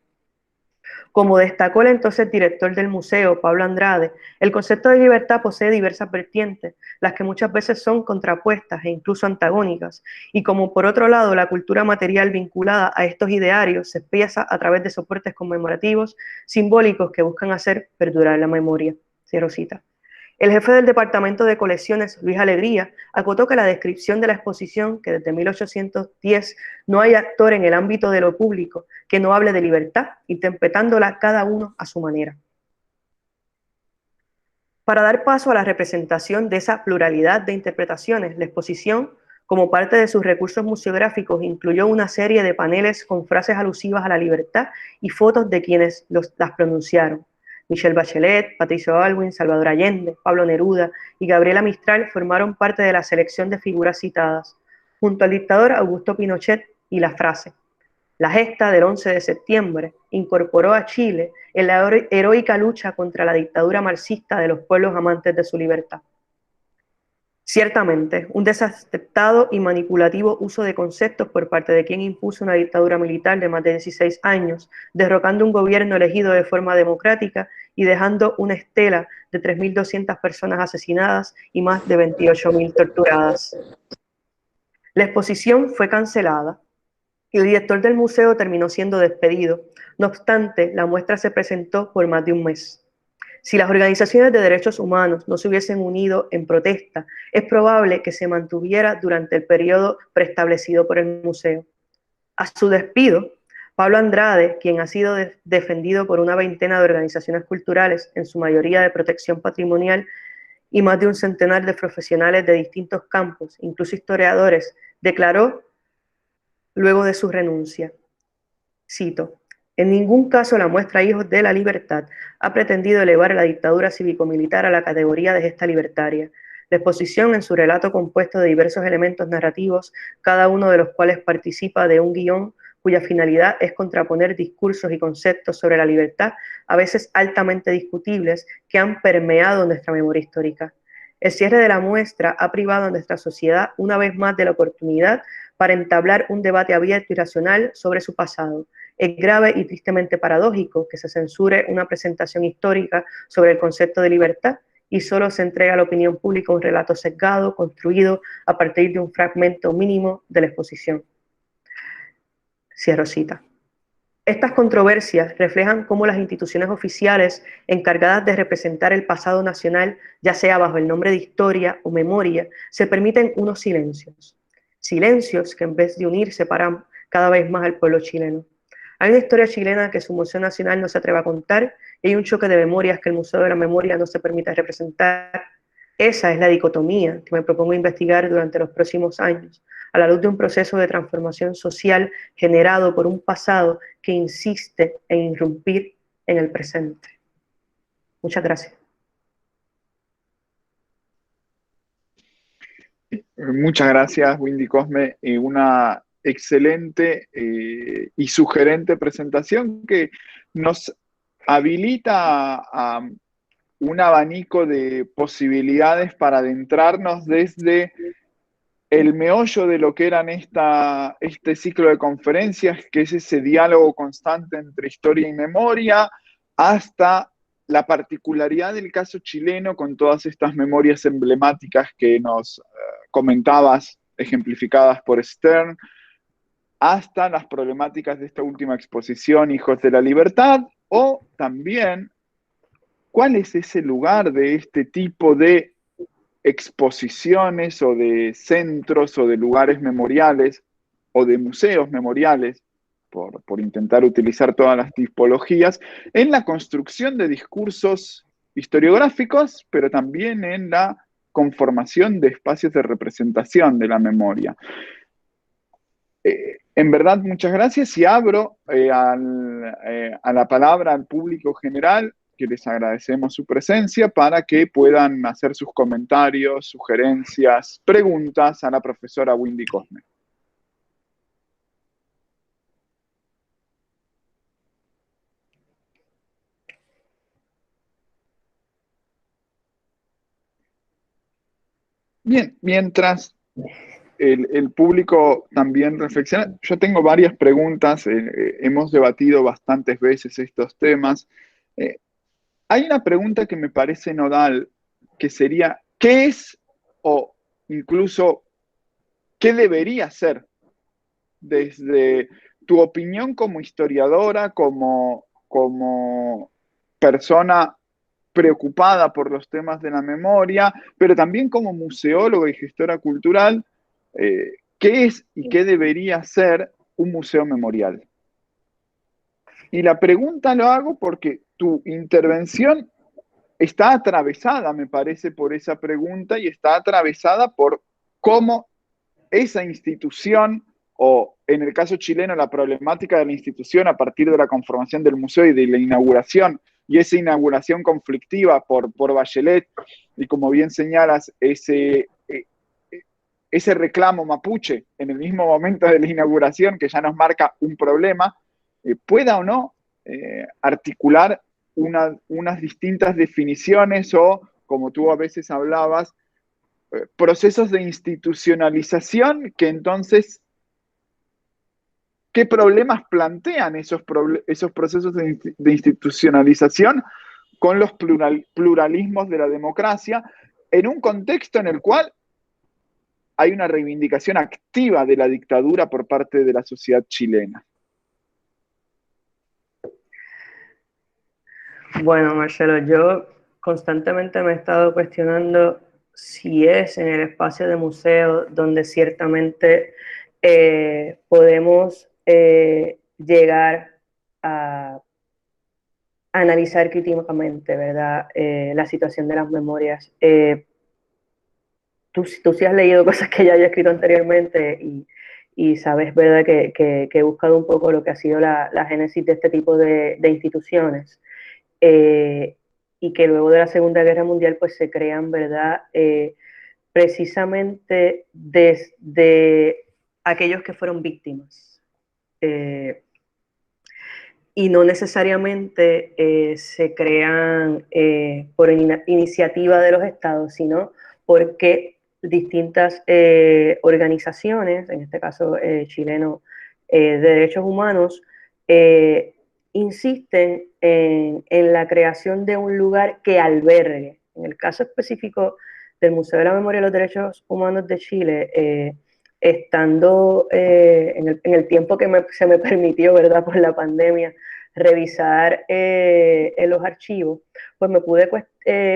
Como destacó el entonces director del museo, Pablo Andrade, el concepto de libertad posee diversas vertientes, las que muchas veces son contrapuestas e incluso antagónicas, y como por otro lado la cultura material vinculada a estos idearios se expresa a través de soportes conmemorativos, simbólicos que buscan hacer perdurar la memoria. Cierro cita. El jefe del Departamento de Colecciones, Luis Alegría, acotó que la descripción de la exposición, que desde 1810 no hay actor en el ámbito de lo público que no hable de libertad, interpretándola cada uno a su manera. Para dar paso a la representación de esa pluralidad de interpretaciones, la exposición, como parte de sus recursos museográficos, incluyó una serie de paneles con frases alusivas a la libertad y fotos de quienes las pronunciaron. Michelle Bachelet, Patricio Aylwin, Salvador Allende, Pablo Neruda y Gabriela Mistral formaron parte de la selección de figuras citadas, junto al dictador Augusto Pinochet, y la frase: la gesta del 11 de septiembre incorporó a Chile en la heroica lucha contra la dictadura marxista de los pueblos amantes de su libertad. Ciertamente, un desacertado y manipulativo uso de conceptos por parte de quien impuso una dictadura militar de más de 16 años, derrocando un gobierno elegido de forma democrática y dejando una estela de 3.200 personas asesinadas y más de 28.000 torturadas. La exposición fue cancelada y el director del museo terminó siendo despedido. No obstante, la muestra se presentó por más de un mes. Si las organizaciones de derechos humanos no se hubiesen unido en protesta, es probable que se mantuviera durante el periodo preestablecido por el museo. A su despido, Pablo Andrade, quien ha sido defendido por una veintena de organizaciones culturales, en su mayoría de protección patrimonial, y más de un centenar de profesionales de distintos campos, incluso historiadores, declaró luego de su renuncia, cito: en ningún caso la muestra Hijos de la Libertad ha pretendido elevar a la dictadura cívico-militar a la categoría de gesta libertaria. La exposición, en su relato compuesto de diversos elementos narrativos, cada uno de los cuales participa de un guión cuya finalidad es contraponer discursos y conceptos sobre la libertad, a veces altamente discutibles, que han permeado nuestra memoria histórica. El cierre de la muestra ha privado a nuestra sociedad una vez más de la oportunidad para entablar un debate abierto y racional sobre su pasado. Es grave y tristemente paradójico que se censure una presentación histórica sobre el concepto de libertad y solo se entrega a la opinión pública un relato sesgado, construido a partir de un fragmento mínimo de la exposición. Cierro cita. Estas controversias reflejan cómo las instituciones oficiales encargadas de representar el pasado nacional, ya sea bajo el nombre de historia o memoria, se permiten unos silencios. Silencios que en vez de unir separan cada vez más al pueblo chileno. Hay una historia chilena que su Museo Nacional no se atreve a contar y hay un choque de memorias que el Museo de la Memoria no se permite representar. Esa es la dicotomía que me propongo investigar durante los próximos años, a la luz de un proceso de transformación social generado por un pasado que insiste en irrumpir en el presente. Muchas gracias. Muchas gracias, Windy Cosme. Una excelente y sugerente presentación que nos habilita a un abanico de posibilidades para adentrarnos desde el meollo de lo que eran este ciclo de conferencias, que es ese diálogo constante entre historia y memoria, hasta la particularidad del caso chileno con todas estas memorias emblemáticas que nos comentabas, ejemplificadas por Stern, hasta las problemáticas de esta última exposición, Hijos de la Libertad, o también cuál es ese lugar de este tipo de exposiciones o de centros o de lugares memoriales o de museos memoriales, por intentar utilizar todas las tipologías, en la construcción de discursos historiográficos, pero también en la conformación de espacios de representación de la memoria. En verdad, muchas gracias y abro a la palabra al público general, que les agradecemos su presencia, para que puedan hacer sus comentarios, sugerencias, preguntas a la profesora Windy Cosme. Bien, mientras el público también reflexione. Yo tengo varias preguntas, hemos debatido bastantes veces estos temas. Hay una pregunta que me parece nodal, que sería, ¿qué es o incluso qué debería ser desde tu opinión como historiadora, como persona preocupada por los temas de la memoria, pero también como museóloga y gestora cultural, ¿qué es y qué debería ser un museo memorial? Y la pregunta lo hago porque tu intervención está atravesada, me parece, por esa pregunta y está atravesada por cómo esa institución, o en el caso chileno, la problemática de la institución a partir de la conformación del museo y de la inauguración, y esa inauguración conflictiva por Bachelet, y como bien señalas, ese reclamo mapuche en el mismo momento de la inauguración, que ya nos marca un problema, pueda o no articular unas distintas definiciones o, como tú a veces hablabas, procesos de institucionalización que entonces, ¿qué problemas plantean esos procesos de institucionalización con los pluralismos de la democracia en un contexto en el cual hay una reivindicación activa de la dictadura por parte de la sociedad chilena? Bueno, Marcelo, yo constantemente me he estado cuestionando si es en el espacio de museo donde ciertamente podemos llegar a analizar críticamente, ¿verdad? La situación de las memorias. Tú sí has leído cosas que ya haya escrito anteriormente y sabes, ¿verdad?, que he buscado un poco lo que ha sido la génesis de este tipo de instituciones. Y que luego de la Segunda Guerra Mundial pues se crean, ¿verdad? Precisamente desde aquellos que fueron víctimas. Y no necesariamente se crean por iniciativa de los estados, sino porque distintas organizaciones, en este caso chileno, de derechos humanos, insisten en la creación de un lugar que albergue. En el caso específico del Museo de la Memoria y los Derechos Humanos de Chile, estando en el tiempo que se me permitió, ¿verdad?, por la pandemia, revisar en los archivos, pues me pude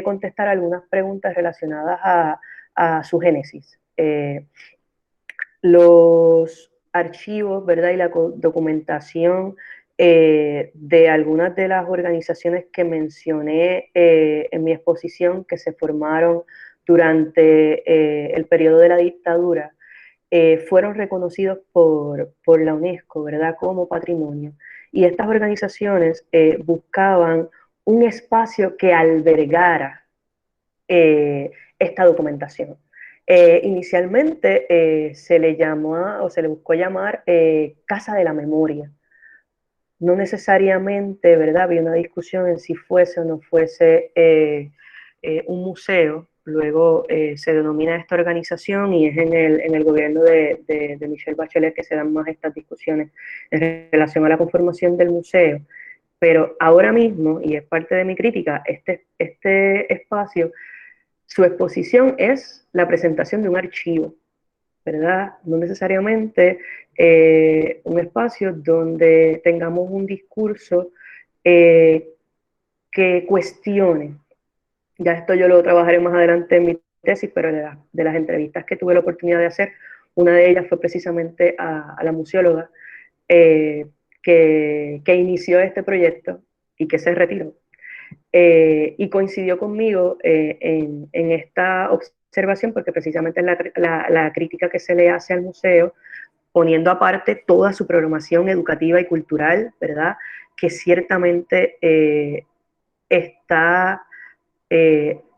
contestar algunas preguntas relacionadas a su génesis. Los archivos, ¿verdad?, y la documentación de algunas de las organizaciones que mencioné en mi exposición que se formaron durante el periodo de la dictadura, fueron reconocidos por la UNESCO, ¿verdad?, como patrimonio. Y estas organizaciones buscaban un espacio que albergara esta documentación. Inicialmente se le llamó o se le buscó llamar Casa de la Memoria. No necesariamente, ¿verdad?, había una discusión en si fuese o no fuese un museo. Luego se denomina esta organización y es en el gobierno de Michelle Bachelet que se dan más estas discusiones en relación a la conformación del museo. Pero ahora mismo, y es parte de mi crítica, este espacio, su exposición es la presentación de un archivo, ¿verdad? No necesariamente un espacio donde tengamos un discurso que cuestione. Ya esto yo lo trabajaré más adelante en mi tesis, pero de las entrevistas que tuve la oportunidad de hacer, una de ellas fue precisamente a la museóloga que inició este proyecto y que se retiró. Y coincidió conmigo en esta observación porque precisamente es la crítica que se le hace al museo, poniendo aparte toda su programación educativa y cultural, ¿verdad?, que ciertamente está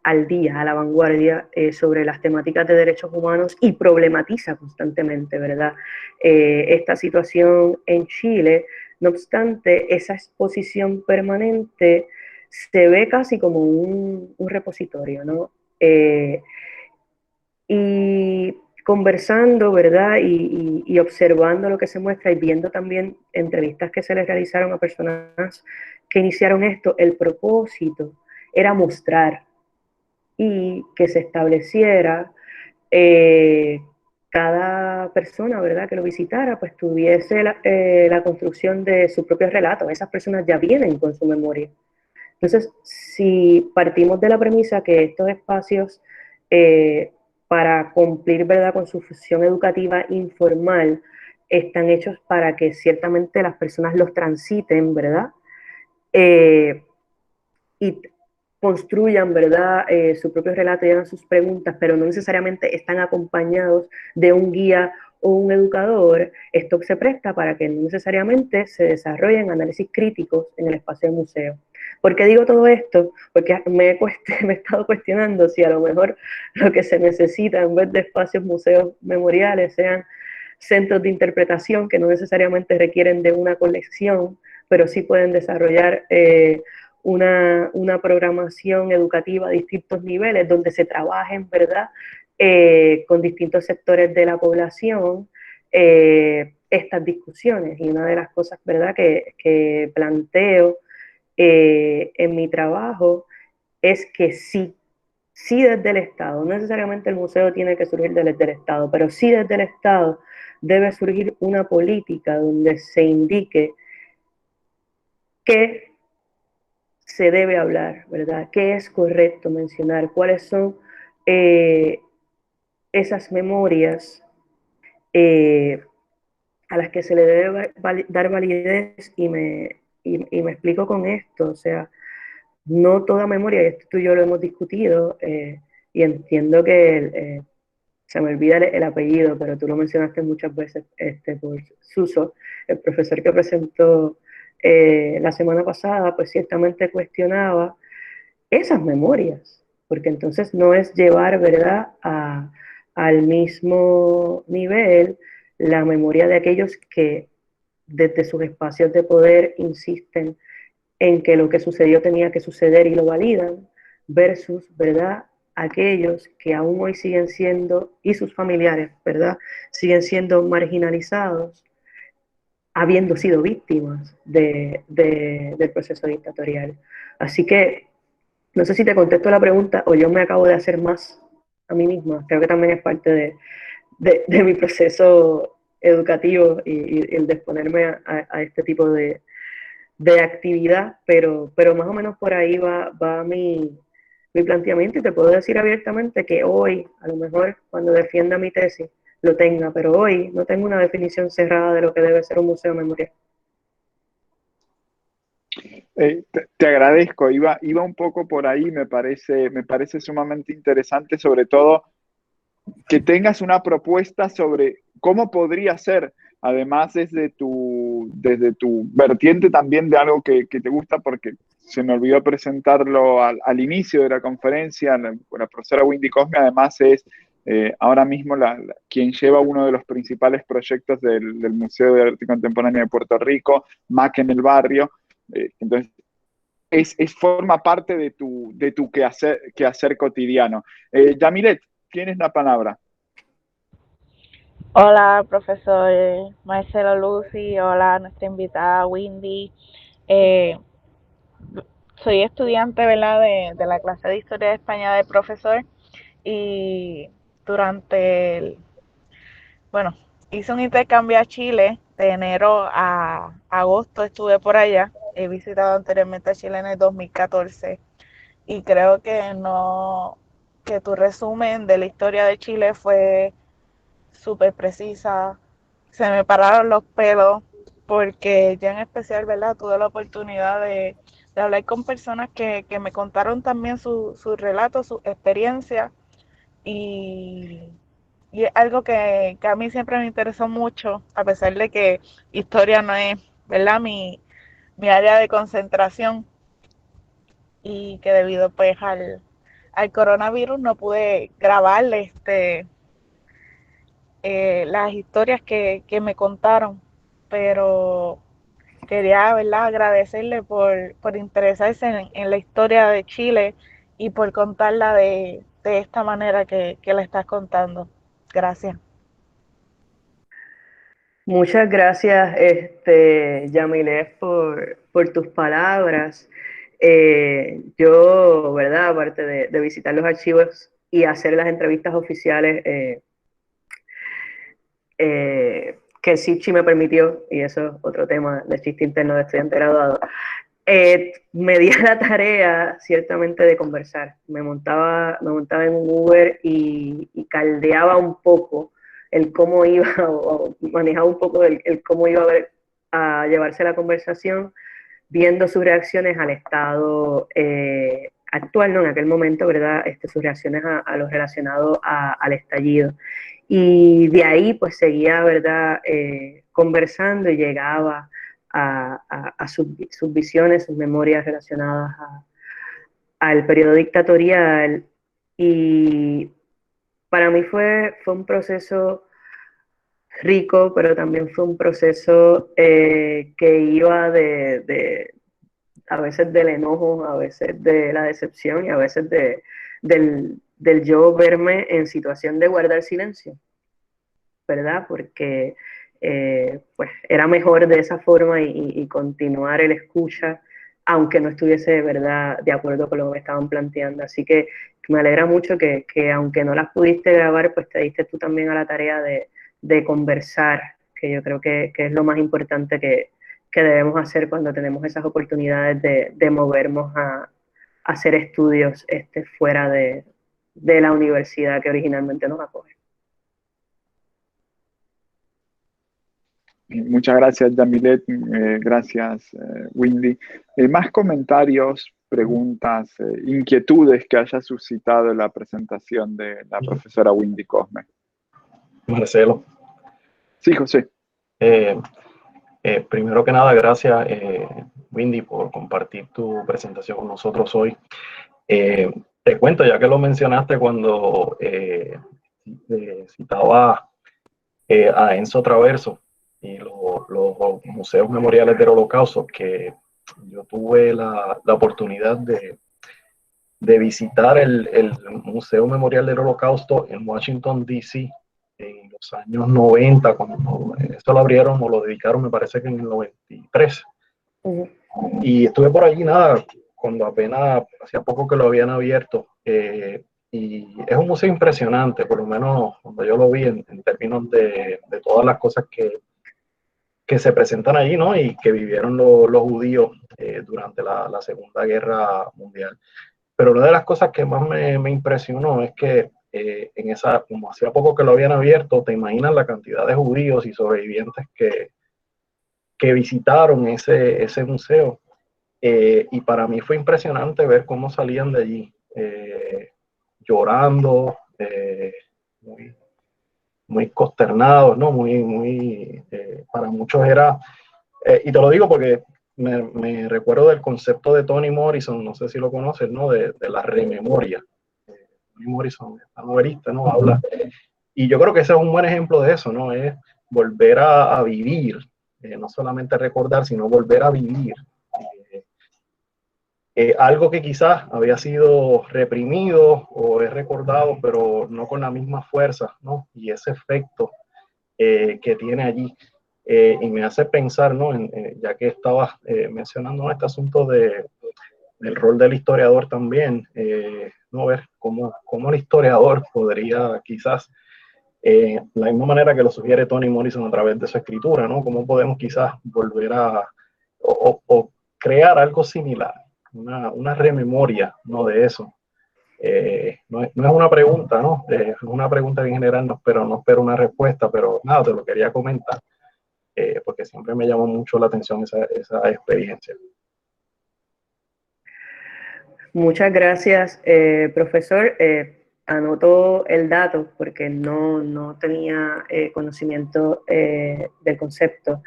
al día, a la vanguardia sobre las temáticas de derechos humanos y problematiza constantemente, ¿verdad?, esta situación en Chile. No obstante, esa exposición permanente se ve casi como un repositorio, ¿no? Y conversando, ¿verdad? Y observando lo que se muestra y viendo también entrevistas que se les realizaron a personas que iniciaron esto, el propósito era mostrar y que se estableciera cada persona, ¿verdad?, que lo visitara, pues tuviese la construcción de su propio relato. Esas personas ya vienen con su memoria. Entonces, si partimos de la premisa que estos espacios, para cumplir, ¿verdad?, con su función educativa informal, están hechos para que ciertamente las personas los transiten, ¿verdad? Y construyan, ¿verdad?, su propio relato y hagan sus preguntas, pero no necesariamente están acompañados de un guía o un educador. Esto se presta para que no necesariamente se desarrollen análisis críticos en el espacio del museo. ¿Por qué digo todo esto? Porque me he estado cuestionando si a lo mejor lo que se necesita en vez de espacios museos memoriales sean centros de interpretación que no necesariamente requieren de una colección, pero sí pueden desarrollar una programación educativa a distintos niveles donde se trabajen, ¿verdad?, con distintos sectores de la población estas discusiones. Y una de las cosas, ¿verdad?, que planteo en mi trabajo es que sí desde el Estado, no necesariamente el museo tiene que surgir desde el Estado, pero sí desde el Estado debe surgir una política donde se indique qué se debe hablar, ¿verdad? ¿Qué es correcto mencionar? ¿Cuáles son esas memorias a las que se le debe dar validez? Y me explico con esto, o sea, no toda memoria, y esto tú y yo lo hemos discutido, y entiendo que se me olvida el apellido, pero tú lo mencionaste muchas veces, por Suso, el profesor que presentó la semana pasada, pues ciertamente cuestionaba esas memorias, porque entonces no es llevar, ¿verdad?, al mismo nivel la memoria de aquellos que desde sus espacios de poder insisten en que lo que sucedió tenía que suceder y lo validan, versus, ¿verdad?, aquellos que aún hoy siguen siendo, y sus familiares, ¿verdad?, siguen siendo marginalizados, habiendo sido víctimas del proceso dictatorial. Así que no sé si te contesto la pregunta o yo me acabo de hacer más a mí misma. Creo que también es parte de mi proceso educativo y el de exponerme a este tipo de actividad, pero más o menos por ahí va mi planteamiento, y te puedo decir abiertamente que hoy, a lo mejor cuando defienda mi tesis, lo tenga, pero hoy no tengo una definición cerrada de lo que debe ser un museo memorial. Te agradezco, iba un poco por ahí, me parece sumamente interesante, sobre todo que tengas una propuesta sobre cómo podría ser, además desde tu vertiente también de algo que te gusta, porque se me olvidó presentarlo al inicio de la conferencia. La profesora Wendy Cosme además es ahora mismo quien lleva uno de los principales proyectos del Museo de Arte Contemporáneo de Puerto Rico, MAC en el Barrio. Entonces, forma parte de tu quehacer cotidiano. Yamilet, tienes la palabra. Hola, profesor Marcelo Lucy. Hola, nuestra invitada Wendy. Soy estudiante, ¿verdad?, de la clase de Historia de España del profesor, y bueno, hice un intercambio a Chile de enero a agosto, estuve por allá. He visitado anteriormente a Chile en el 2014 y creo que tu resumen de la historia de Chile fue súper precisa. Se me pararon los pelos porque ya en especial, ¿verdad?, tuve la oportunidad de hablar con personas que me contaron también su relato, su experiencia, y es algo que a mí siempre me interesó mucho, a pesar de que historia no es, ¿verdad?, mi área de concentración, y que debido pues al coronavirus no pude grabarle las historias que me contaron, pero quería, ¿verdad?, agradecerle por interesarse en la historia de Chile y por contarla de esta manera que la estás contando. Gracias. Muchas gracias, Yamile, por tus palabras. Yo, ¿verdad? Aparte de visitar los archivos y hacer las entrevistas oficiales que el SIPCHI me permitió, y eso es otro tema de chiste interno de estudiante graduado, me di a la tarea, ciertamente, de conversar. Me montaba en un Uber y caldeaba un poco el cómo iba, o manejaba un poco el cómo iba a llevarse la conversación, viendo sus reacciones al estado actual, ¿no? En aquel momento, ¿verdad? Sus reacciones a lo relacionado al estallido. Y de ahí, pues, seguía, ¿verdad? Conversando y llegaba a sus visiones, sus memorias relacionadas al periodo dictatorial. Y para mí fue un proceso rico, pero también fue un proceso que iba a veces del enojo, a veces de la decepción y a veces del yo verme en situación de guardar silencio, ¿verdad? Porque pues era mejor de esa forma y continuar el escucha, aunque no estuviese, ¿verdad?, de acuerdo con lo que me estaban planteando. Así que me alegra mucho que aunque no las pudiste grabar, pues te diste tú también a la tarea de conversar, que yo creo que es lo más importante que debemos hacer cuando tenemos esas oportunidades de movernos a hacer estudios fuera de la universidad que originalmente nos acoge. Muchas gracias, Yamilet. Gracias, Windy. Más comentarios, preguntas, inquietudes que haya suscitado la presentación de la profesora Windy Cosme. Marcelo. Sí, José. Primero que nada, gracias, Windy, por compartir tu presentación con nosotros hoy. Te cuento, ya que lo mencionaste cuando citaba a Enzo Traverso y los museos memoriales del Holocausto, que yo tuve la oportunidad de visitar el Museo Memorial del Holocausto en Washington, D.C., en los años 90, cuando esto lo abrieron o lo dedicaron, me parece que en el 93. Y estuve por allí, nada, cuando apenas hacía poco que lo habían abierto. Y es un museo impresionante, por lo menos cuando yo lo vi en términos de todas las cosas que se presentan allí, ¿no? Y que vivieron los judíos durante la Segunda Guerra Mundial. Pero una de las cosas que más me impresionó es que como hacía poco que lo habían abierto, te imaginas la cantidad de judíos y sobrevivientes que visitaron ese museo. Y para mí fue impresionante ver cómo salían de allí, llorando, muy consternados, ¿no? Para muchos era, y te lo digo porque me recuerdo del concepto de Toni Morrison, no sé si lo conoces, ¿no? De la rememoria. Toni Morrison, esta novelista, ¿no? Habla. Y yo creo que ese es un buen ejemplo de eso, ¿no? Es volver a vivir, no solamente recordar, sino volver a vivir. Algo que quizás había sido reprimido o es recordado, pero no con la misma fuerza, ¿no? Y ese efecto que tiene allí. Y me hace pensar, ¿no? Ya que estabas mencionando este asunto del rol del historiador también, ¿no? Ver cómo el historiador podría quizás, la misma manera que lo sugiere Toni Morrison a través de su escritura, ¿no? Cómo podemos quizás volver o crear algo similar, una rememoria, ¿no? De eso. No es una pregunta, ¿no? Es una pregunta en general, pero no espero una respuesta, pero nada, te lo quería comentar, porque siempre me llamó mucho la atención esa experiencia. Muchas gracias, profesor. Anoto el dato porque no tenía conocimiento del concepto.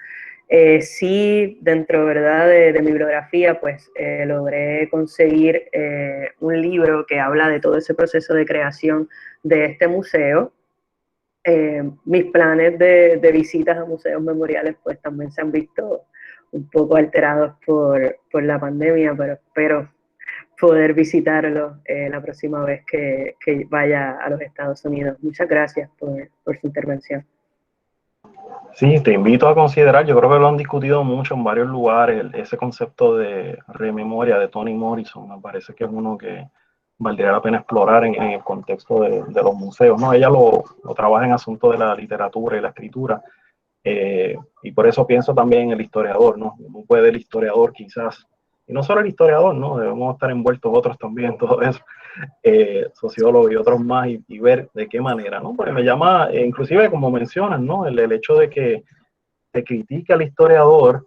Sí, dentro, ¿verdad?, de mi bibliografía, pues logré conseguir un libro que habla de todo ese proceso de creación de este museo. Mis planes de visitas a museos memoriales pues también se han visto un poco alterados por la pandemia, pero espero poder visitarlo la próxima vez que vaya a los Estados Unidos. Muchas gracias por su intervención. Sí, te invito a considerar, yo creo que lo han discutido mucho en varios lugares, ese concepto de rememoria de Toni Morrison, me parece que es uno que valdría la pena explorar en el contexto de los museos, ¿no? Ella lo trabaja en asuntos de la literatura y la escritura, y por eso pienso también en el historiador, ¿no? No puede el historiador quizás, y no solo el historiador, ¿no? Debemos estar envueltos otros también en todo eso, sociólogos y otros más, y ver de qué manera, ¿no? Porque me llama, inclusive como mencionas, ¿no? El hecho de que se critica al historiador,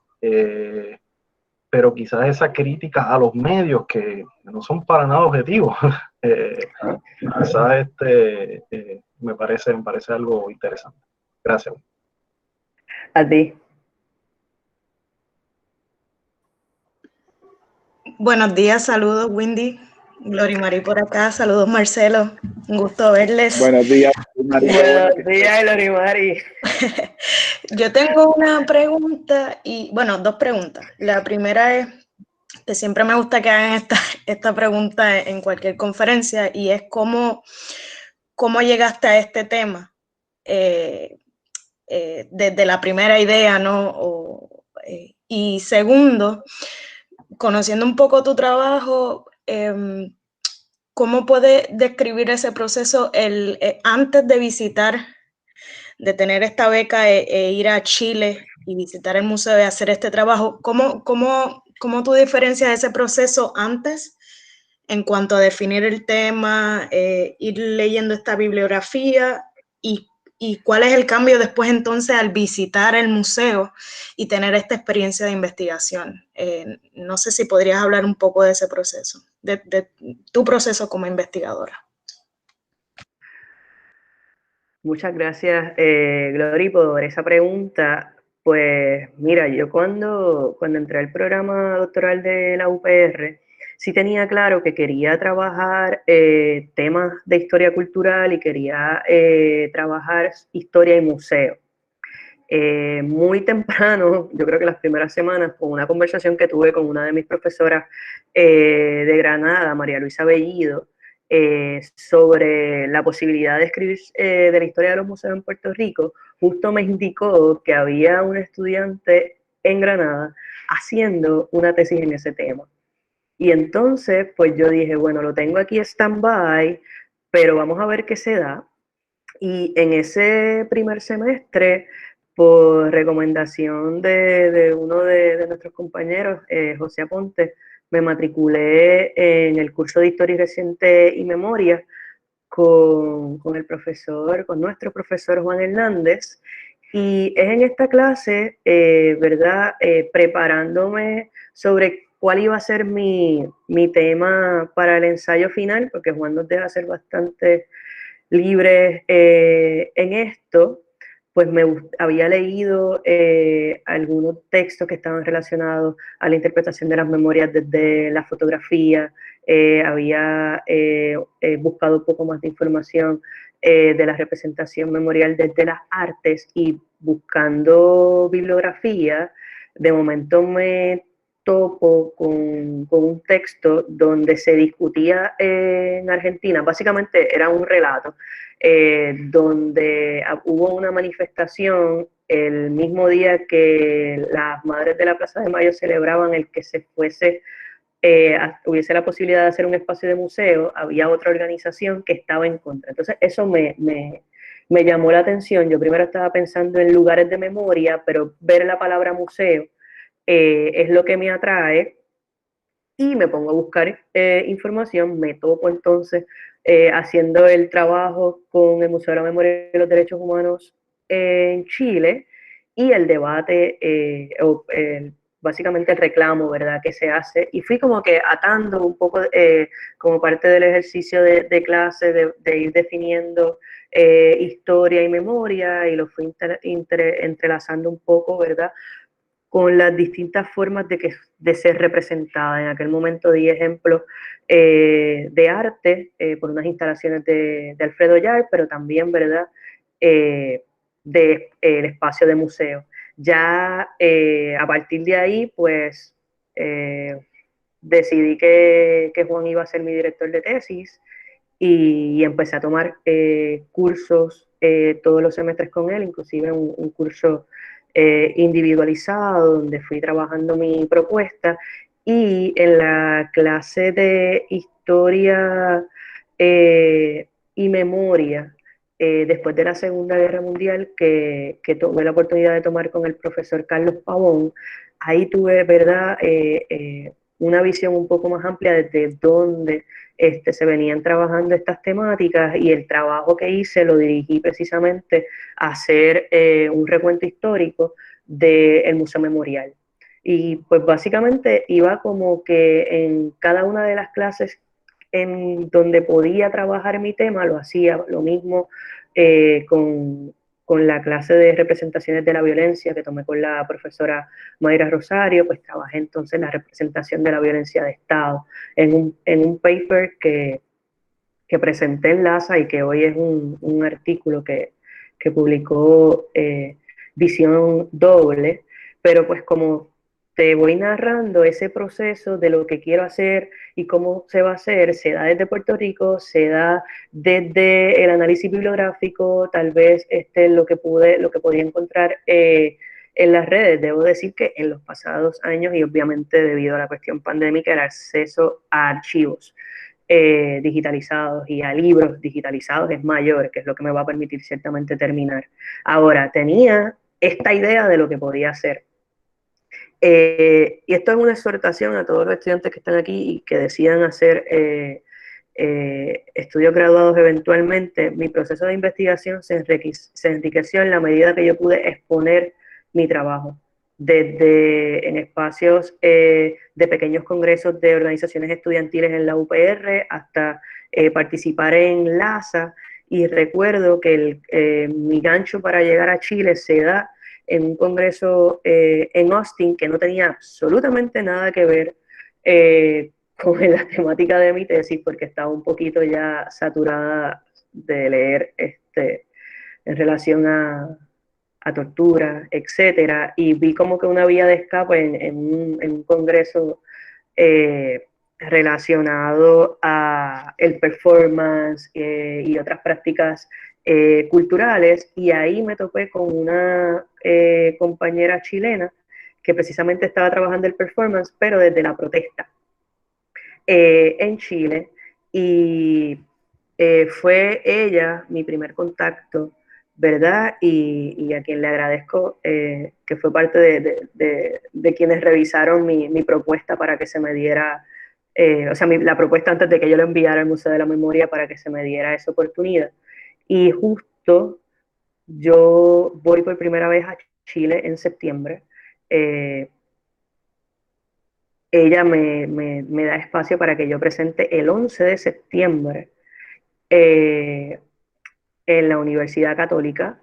pero quizás esa crítica a los medios que no son para nada objetivos, quizás me parece algo interesante. Gracias. A ti. Buenos días, saludos Windy, Glory Marí por acá, saludos Marcelo, un gusto verles. Buenos días, María. Buenos días, Glory Mari. Yo tengo una pregunta y, bueno, dos preguntas. La primera es que siempre me gusta que hagan esta pregunta en cualquier conferencia y es cómo llegaste a este tema desde la primera idea, ¿no? Y segundo, conociendo un poco tu trabajo, ¿cómo puedes describir ese proceso antes de visitar, de tener esta beca e ir a Chile y visitar el museo y hacer este trabajo? ¿Cómo tú diferencias ese proceso antes en cuanto a definir el tema, ir leyendo esta bibliografía y cuál es el cambio después entonces al visitar el museo y tener esta experiencia de investigación? No sé si podrías hablar un poco de ese proceso, de tu proceso como investigadora. Muchas gracias, Glory, por esa pregunta. Pues mira, yo cuando entré al programa doctoral de la UPR, sí tenía claro que quería trabajar temas de historia cultural y quería trabajar historia y museo. Muy temprano, yo creo que las primeras semanas, con una conversación que tuve con una de mis profesoras de Granada, María Luisa Bellido, sobre la posibilidad de escribir de la historia de los museos en Puerto Rico, justo me indicó que había un estudiante en Granada haciendo una tesis en ese tema. Y entonces, pues yo dije, bueno, lo tengo aquí stand-by, pero vamos a ver qué se da. Y en ese primer semestre, por recomendación de uno de nuestros compañeros, José Aponte, me matriculé en el curso de Historia Reciente y Memoria con nuestro profesor Juan Hernández. Y es en esta clase, ¿verdad? Preparándome sobre cuál iba a ser mi tema para el ensayo final, porque Juan nos deja ser bastante libres en esto, pues había leído algunos textos que estaban relacionados a la interpretación de las memorias desde la fotografía, había buscado un poco más de información de la representación memorial desde las artes, y buscando bibliografía, de momento me topo con un texto donde se discutía en Argentina, básicamente era un relato, donde hubo una manifestación el mismo día que las Madres de la Plaza de Mayo celebraban el que se fuese, hubiese la posibilidad de hacer un espacio de museo, había otra organización que estaba en contra. Entonces eso me llamó la atención. Yo primero estaba pensando en lugares de memoria, pero ver la palabra museo es lo que me atrae, y me pongo a buscar información. Me topo entonces haciendo el trabajo con el Museo de la Memoria y los Derechos Humanos en Chile, y el debate, básicamente el reclamo, ¿verdad?, que se hace, y fui como que atando un poco como parte del ejercicio de clase, de ir definiendo historia y memoria, y lo fui entrelazando un poco, ¿verdad?, con las distintas formas de ser representada. En aquel momento di ejemplos de arte por unas instalaciones de Alfredo Yar, pero también, ¿verdad?, el espacio de museo. Ya a partir de ahí, pues decidí que Juan iba a ser mi director de tesis y empecé a tomar cursos todos los semestres con él, inclusive un curso individualizado donde fui trabajando mi propuesta, y en la clase de historia y memoria, después de la Segunda Guerra Mundial, que tuve la oportunidad de tomar con el profesor Carlos Pavón, ahí tuve, ¿verdad?, una visión un poco más amplia desde dónde se venían trabajando estas temáticas, y el trabajo que hice lo dirigí precisamente a hacer un recuento histórico del Museo Memorial. Y pues básicamente iba como que en cada una de las clases en donde podía trabajar mi tema, lo hacía. Lo mismo con la clase de representaciones de la violencia que tomé con la profesora Mayra Rosario, pues trabajé entonces en la representación de la violencia de Estado, en un paper que presenté en LASA y que hoy es un artículo que publicó Visión Doble, pero pues como te voy narrando ese proceso de lo que quiero hacer y cómo se va a hacer, se da desde Puerto Rico, se da desde el análisis bibliográfico, tal vez lo que podía encontrar en las redes. Debo decir que en los pasados años, y obviamente debido a la cuestión pandémica, el acceso a archivos digitalizados y a libros digitalizados es mayor, que es lo que me va a permitir ciertamente terminar. Ahora, tenía esta idea de lo que podía hacer. Y esto es una exhortación a todos los estudiantes que están aquí y que decidan hacer estudios graduados eventualmente. Mi proceso de investigación se enriqueció en la medida que yo pude exponer mi trabajo, desde en espacios de pequeños congresos de organizaciones estudiantiles en la UPR hasta participar en LASA. Y recuerdo que mi gancho para llegar a Chile se da en un congreso en Austin que no tenía absolutamente nada que ver con la temática de mi tesis, porque estaba un poquito ya saturada de leer en relación a tortura, etcétera, y vi como que una vía de escape en un congreso relacionado a el performance y otras prácticas culturales, y ahí me topé con una compañera chilena que precisamente estaba trabajando el performance, pero desde la protesta en Chile, y fue ella mi primer contacto, ¿verdad? Y a quien le agradezco que fue parte de quienes revisaron mi propuesta para que se me diera, o sea, la propuesta antes de que yo la enviara al Museo de la Memoria para que se me diera esa oportunidad. Y justo yo voy por primera vez a Chile en septiembre. Ella me da espacio para que yo presente el 11 de septiembre en la Universidad Católica,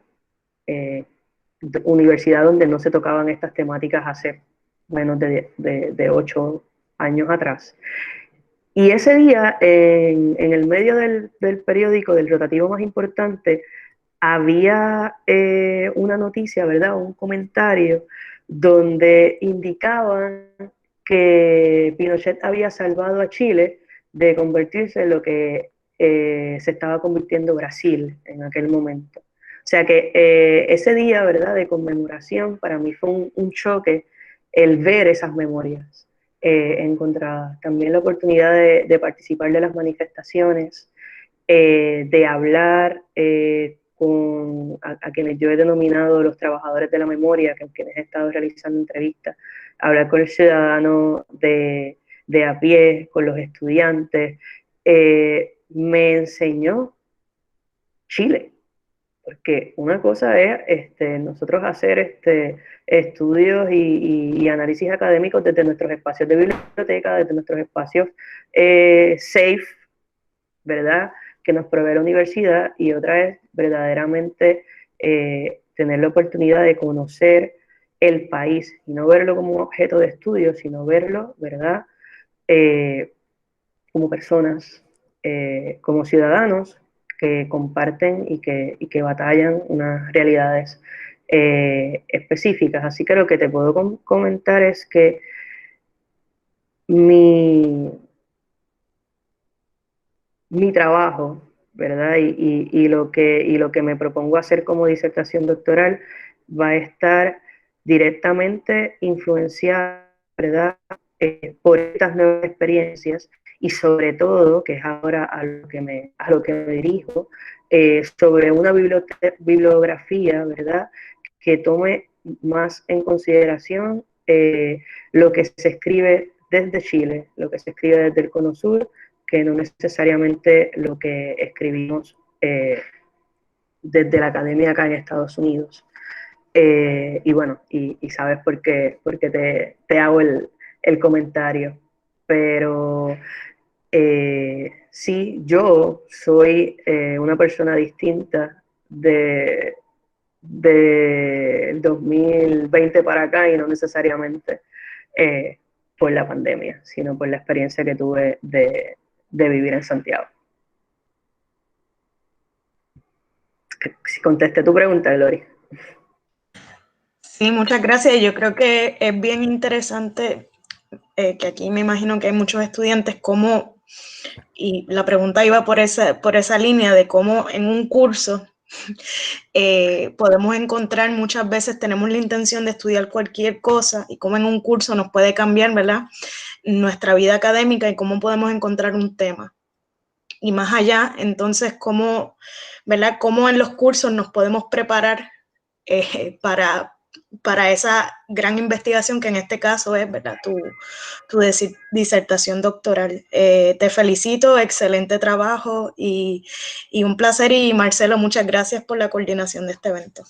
universidad donde no se tocaban estas temáticas hace menos de 8 años atrás. Y ese día, en el medio del periódico, del rotativo más importante, había una noticia, ¿verdad? Un comentario donde indicaban que Pinochet había salvado a Chile de convertirse en lo que se estaba convirtiendo Brasil en aquel momento. O sea que ese día, ¿verdad?, de conmemoración, para mí fue un choque el ver esas memorias encontradas. También la oportunidad de participar de las manifestaciones, de hablar a quienes yo he denominado los trabajadores de la memoria, con quienes he estado realizando entrevistas, hablar con el ciudadano de a pie, con los estudiantes, me enseñó Chile. Porque una cosa es nosotros hacer estudios y análisis académicos desde nuestros espacios de biblioteca, desde nuestros espacios safe, ¿verdad?, que nos provee la universidad, y otra es verdaderamente tener la oportunidad de conocer el país y no verlo como un objeto de estudio, sino verlo, ¿verdad?, como personas, como ciudadanos que comparten y que batallan unas realidades específicas. Así que lo que te puedo comentar es que mi, mi trabajo, ¿verdad? Y lo que me propongo hacer como disertación doctoral va a estar directamente influenciada, ¿verdad? Por estas nuevas experiencias y sobre todo, que es ahora a lo que me dirijo, sobre una bibliografía, ¿verdad? Que tome más en consideración lo que se escribe desde Chile, lo que se escribe desde el Cono Sur, que no necesariamente lo que escribimos desde la academia acá en Estados Unidos. Y bueno, y sabes por qué te hago el comentario. Pero sí, yo soy una persona distinta de 2020 para acá y no necesariamente por la pandemia, sino por la experiencia que tuve de vivir en Santiago. Si contesté tu pregunta, Glory. Sí, muchas gracias. Yo creo que es bien interesante que aquí me imagino que hay muchos estudiantes cómo, y la pregunta iba por esa línea de cómo en un curso podemos encontrar, muchas veces tenemos la intención de estudiar cualquier cosa y cómo en un curso nos puede cambiar, ¿verdad?, nuestra vida académica y cómo podemos encontrar un tema. Y más allá, entonces, cómo, ¿verdad?, cómo en los cursos nos podemos preparar para esa gran investigación que en este caso es, ¿verdad?, tu disertación doctoral. Te felicito, excelente trabajo y un placer. Y Marcelo, muchas gracias por la coordinación de este evento.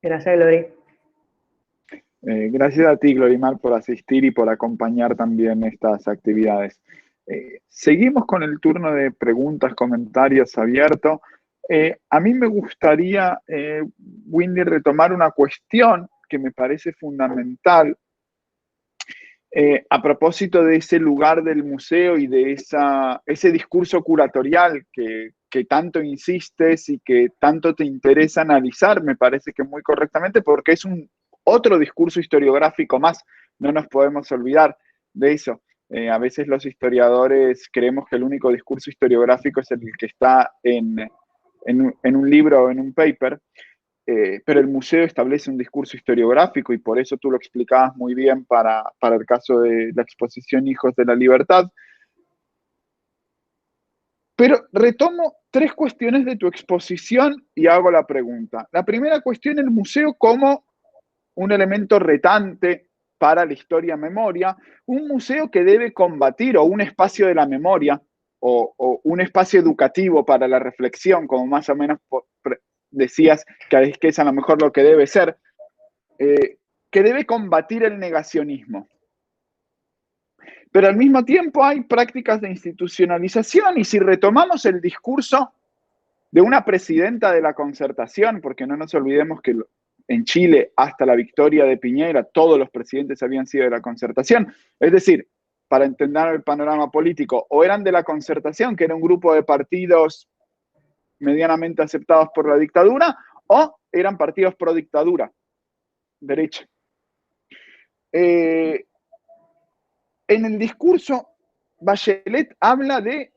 Gracias, Glory. Gracias a ti, Glorimar, por asistir y por acompañar también estas actividades. Seguimos con el turno de preguntas, comentarios abiertos. A mí me gustaría, Windy, retomar una cuestión que me parece fundamental a propósito de ese lugar del museo y de ese discurso curatorial que tanto insistes y que tanto te interesa analizar, me parece que muy correctamente, porque es otro discurso historiográfico más, no nos podemos olvidar de eso. A veces los historiadores creemos que el único discurso historiográfico es el que está en un libro o en un paper, pero el museo establece un discurso historiográfico y por eso tú lo explicabas muy bien para el caso de la exposición Hijos de la Libertad. Pero retomo 3 cuestiones de tu exposición y hago la pregunta. La primera cuestión, el museo como un elemento retante para la historia-memoria, un museo que debe combatir, o un espacio de la memoria, o un espacio educativo para la reflexión, como más o menos decías que es a lo mejor lo que debe ser, que debe combatir el negacionismo. Pero al mismo tiempo hay prácticas de institucionalización y si retomamos el discurso de una presidenta de la Concertación, porque no nos olvidemos que en Chile, hasta la victoria de Piñera, todos los presidentes habían sido de la Concertación. Es decir, para entender el panorama político, o eran de la Concertación, que era un grupo de partidos medianamente aceptados por la dictadura, o eran partidos pro dictadura, derecha. En el discurso, Bachelet habla de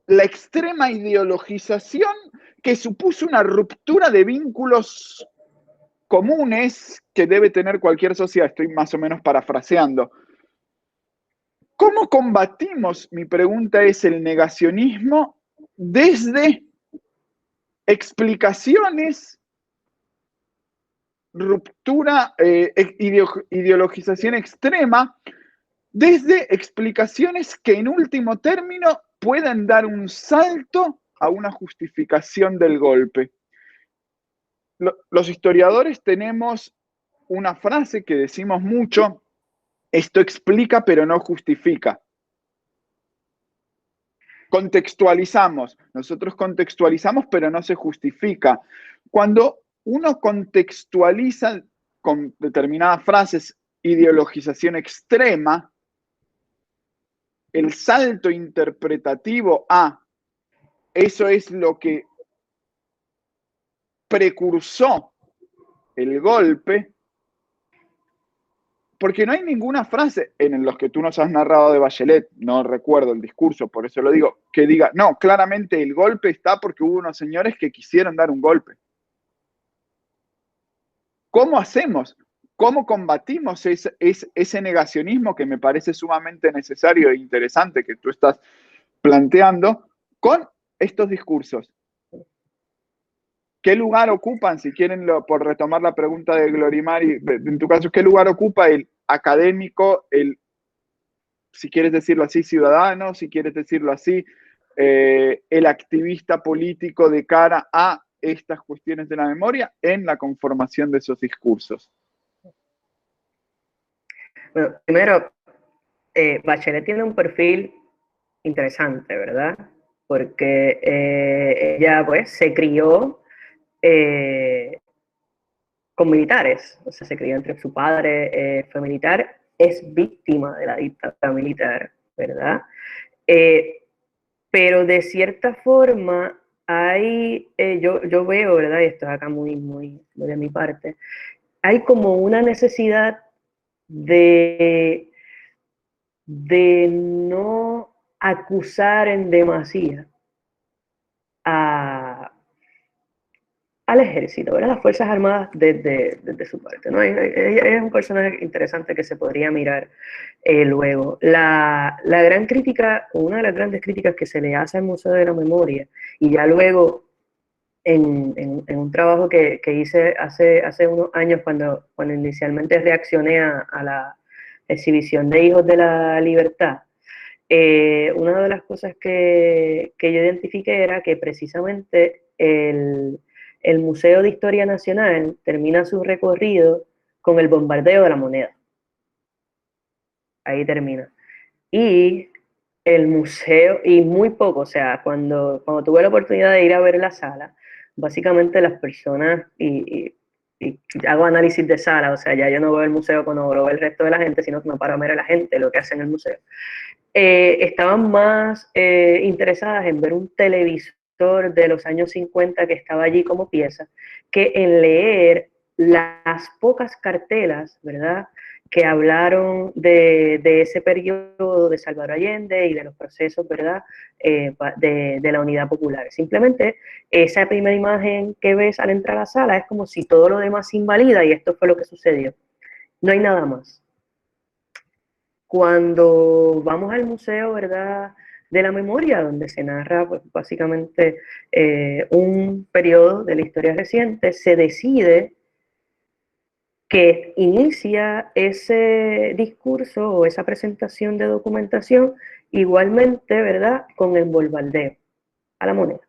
la extrema ideologización que supuso una ruptura de vínculos comunes que debe tener cualquier sociedad. Estoy más o menos parafraseando. ¿Cómo combatimos, mi pregunta es, el negacionismo desde explicaciones, ruptura, ideologización extrema, desde explicaciones que en último término puedan dar un salto a una justificación del golpe? Los historiadores tenemos una frase que decimos mucho: esto explica pero no justifica. Contextualizamos, nosotros contextualizamos pero no se justifica. Cuando uno contextualiza con determinadas frases ideologización extrema, el salto interpretativo a eso es lo que precursó el golpe, porque no hay ninguna frase en los que tú nos has narrado de Bachelet, no recuerdo el discurso, por eso lo digo, que diga, no, claramente el golpe está porque hubo unos señores que quisieron dar un golpe. ¿Cómo hacemos? ¿Cómo combatimos ese negacionismo que me parece sumamente necesario e interesante que tú estás planteando con estos discursos? ¿Qué lugar ocupan, si quieren, por retomar la pregunta de Glorimari, en tu caso, qué lugar ocupa el académico, si quieres decirlo así, ciudadano, si quieres decirlo así, el activista político de cara a estas cuestiones de la memoria en la conformación de esos discursos? Bueno, primero, Bachelet tiene un perfil interesante, ¿verdad? Porque ella pues se crió con militares, o sea, se crió entre su padre, fue militar, es víctima de la dictadura militar, ¿verdad? Pero de cierta forma hay, yo veo, ¿verdad? Y esto es acá muy de mi parte, hay como una necesidad de no acusar en demasía al ejército, ¿verdad? Las Fuerzas Armadas desde su parte, ¿no? Es un personaje interesante que se podría mirar luego. La gran crítica, una de las grandes críticas que se le hace al Museo de la Memoria, y ya luego en un trabajo que hice hace unos años cuando inicialmente reaccioné a la exhibición de Hijos de la Libertad, una de las cosas que yo identifiqué era que precisamente el Museo de Historia Nacional termina su recorrido con el bombardeo de la moneda. Ahí termina. Y el museo, y muy poco, o sea, cuando tuve la oportunidad de ir a ver la sala, básicamente las personas, y hago análisis de sala, o sea, ya yo no veo el museo cuando veo el resto de la gente, sino que me paro a ver a la gente, lo que hace en el museo. Estaban más interesadas en ver un televisor de los años 50 que estaba allí como pieza, que en leer las pocas cartelas, ¿verdad?, que hablaron de ese periodo de Salvador Allende y de los procesos, ¿verdad?, de la Unidad Popular. Simplemente esa primera imagen que ves al entrar a la sala es como si todo lo demás se invalida y esto fue lo que sucedió. No hay nada más. Cuando vamos al museo, ¿verdad?, de la memoria, donde se narra pues, básicamente un periodo de la historia reciente, se decide que inicia ese discurso o esa presentación de documentación igualmente, ¿verdad?, con el bombardeo a la moneda.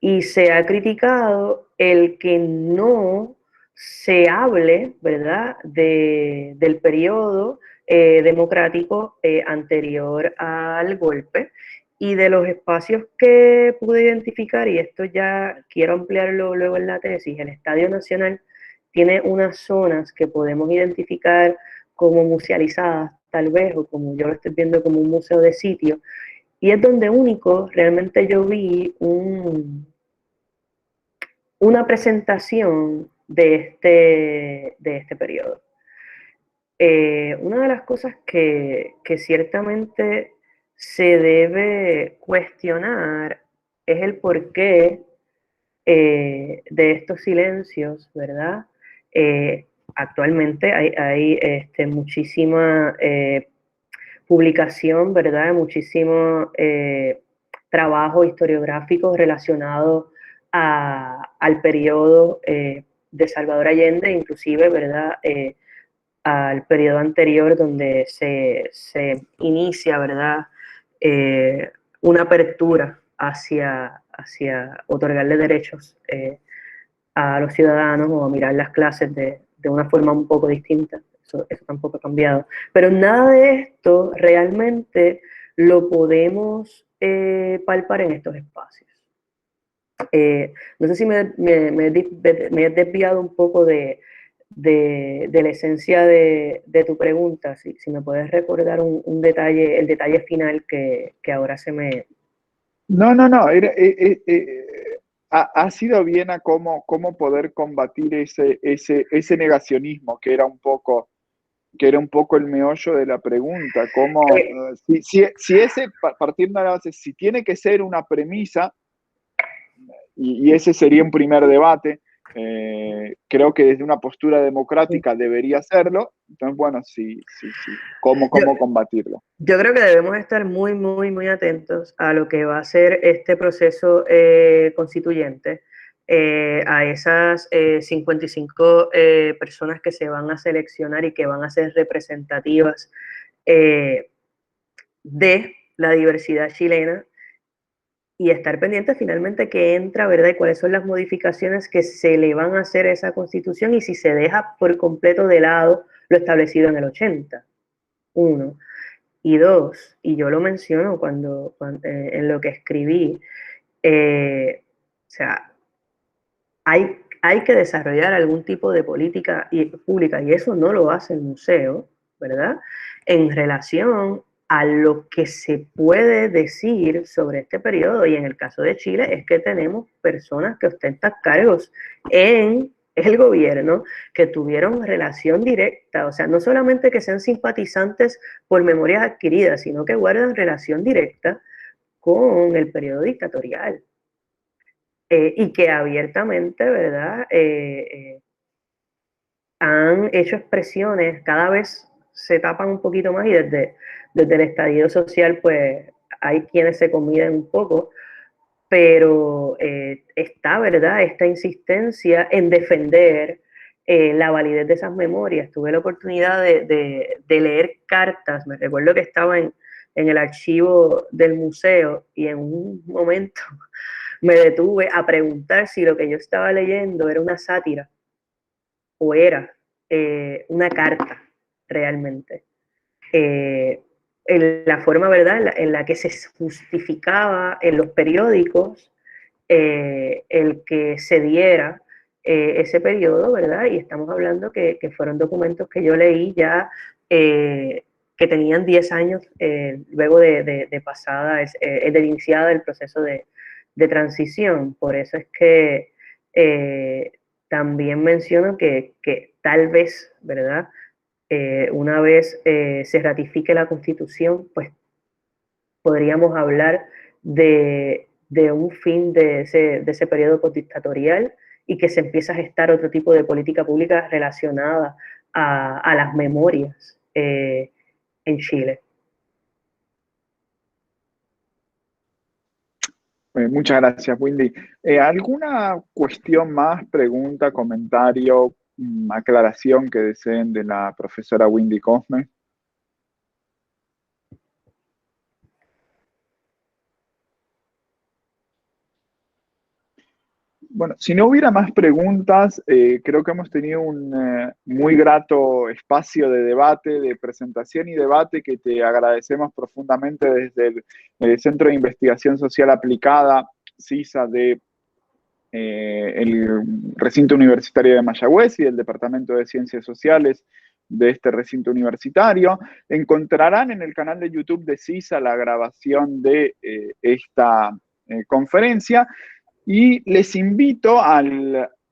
Y se ha criticado el que no se hable, ¿verdad?, del periodo democrático anterior al golpe y de los espacios que pude identificar, y esto ya quiero ampliarlo luego en la tesis. El Estadio Nacional tiene unas zonas que podemos identificar como musealizadas, tal vez, o como yo lo estoy viendo como un museo de sitio, y es donde único realmente yo vi una presentación de este periodo. Una de las cosas que ciertamente se debe cuestionar es el porqué de estos silencios, ¿verdad? Actualmente hay muchísima publicación, ¿verdad? Muchísimo trabajo historiográfico relacionado al periodo de Salvador Allende, inclusive, ¿verdad?, al periodo anterior donde se inicia, ¿verdad?, una apertura hacia otorgarle derechos a los ciudadanos o a mirar las clases de una forma un poco distinta. Eso tampoco ha cambiado. Pero nada de esto realmente lo podemos palpar en estos espacios. No sé si me he desviado un poco de la esencia de tu pregunta, si me puedes recordar un detalle, el detalle final que ahora se me... No, ha sido bien a cómo poder combatir ese negacionismo, que era un poco que era un poco el meollo de la pregunta, cómo, si ese, partiendo de la base, si tiene que ser una premisa, y ese sería un primer debate, creo que desde una postura democrática debería serlo, entonces, bueno, sí, ¿cómo combatirlo? Yo creo que debemos estar muy, muy, muy atentos a lo que va a ser este proceso constituyente, a esas 55 personas que se van a seleccionar y que van a ser representativas de la diversidad chilena, y estar pendiente finalmente que entra, ¿verdad? Y cuáles son las modificaciones que se le van a hacer a esa constitución y si se deja por completo de lado lo establecido en el 80, uno. Y dos, y yo lo menciono en lo que escribí, o sea, hay que desarrollar algún tipo de política pública, y eso no lo hace el museo, ¿verdad? En relación a lo que se puede decir sobre este periodo, y en el caso de Chile es que tenemos personas que ostentan cargos en el gobierno que tuvieron relación directa, o sea, no solamente que sean simpatizantes por memorias adquiridas, sino que guardan relación directa con el periodo dictatorial. Y que abiertamente, ¿verdad? Han hecho expresiones, cada vez se tapan un poquito más y desde el estallido social pues hay quienes se conmiden un poco, pero está, ¿verdad? Esta insistencia en defender la validez de esas memorias. Tuve la oportunidad de leer cartas, me recuerdo que estaba en el archivo del museo y en un momento me detuve a preguntar si lo que yo estaba leyendo era una sátira o era una carta realmente. En la forma, ¿verdad?, en la que se justificaba en los periódicos el que se diera ese periodo, ¿verdad? Y estamos hablando que fueron documentos que yo leí ya que tenían 10 años luego de pasada, de iniciada el proceso de transición. Por eso es que también menciono que tal vez, ¿verdad? Una vez se ratifique la Constitución, pues podríamos hablar de un fin de ese periodo postdictatorial y que se empieza a gestar otro tipo de política pública relacionada a las memorias en Chile. Muchas gracias, Windy. ¿Alguna cuestión más, pregunta, comentario, aclaración que deseen de la profesora Windy Cosme? Bueno, si no hubiera más preguntas, creo que hemos tenido un muy grato espacio de debate, de presentación y debate que te agradecemos profundamente desde el Centro de Investigación Social Aplicada, CISA, el recinto universitario de Mayagüez y del Departamento de Ciencias Sociales de este recinto universitario. Encontrarán en el canal de YouTube de CISA la grabación de esta conferencia. Y les invito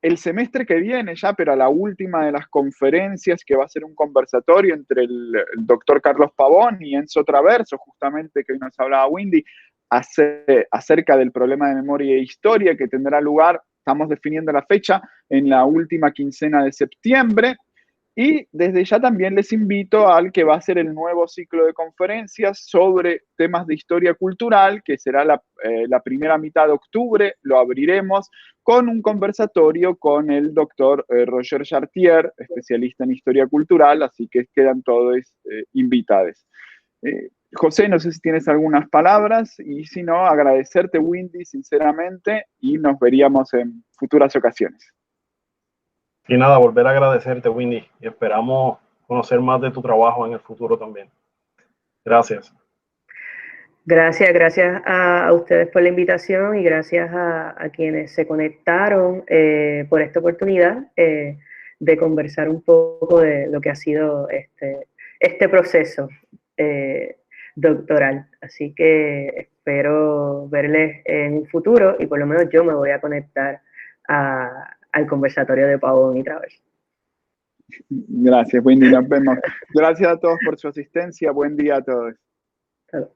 el semestre que viene ya, pero a la última de las conferencias, que va a ser un conversatorio entre el doctor Carlos Pavón y Enzo Traverso, justamente que hoy nos hablaba Windy, acerca del problema de memoria e historia que tendrá lugar, estamos definiendo la fecha, en la última quincena de septiembre. Y desde ya también les invito al que va a ser el nuevo ciclo de conferencias sobre temas de historia cultural, que será la primera mitad de octubre, lo abriremos con un conversatorio con el doctor Roger Chartier, especialista en historia cultural, así que quedan todos invitados. José, no sé si tienes algunas palabras, y si no, agradecerte, Windy, sinceramente, y nos veríamos en futuras ocasiones. Y nada, volver a agradecerte, Windy, y esperamos conocer más de tu trabajo en el futuro también. Gracias. Gracias a ustedes por la invitación y gracias a quienes se conectaron por esta oportunidad de conversar un poco de lo que ha sido este proceso doctoral. Así que espero verles en un futuro y por lo menos yo me voy a conectar al conversatorio de Pavón y Traverso. Gracias, Wendy, nos vemos. Gracias a todos por su asistencia. Buen día a todos. Claro.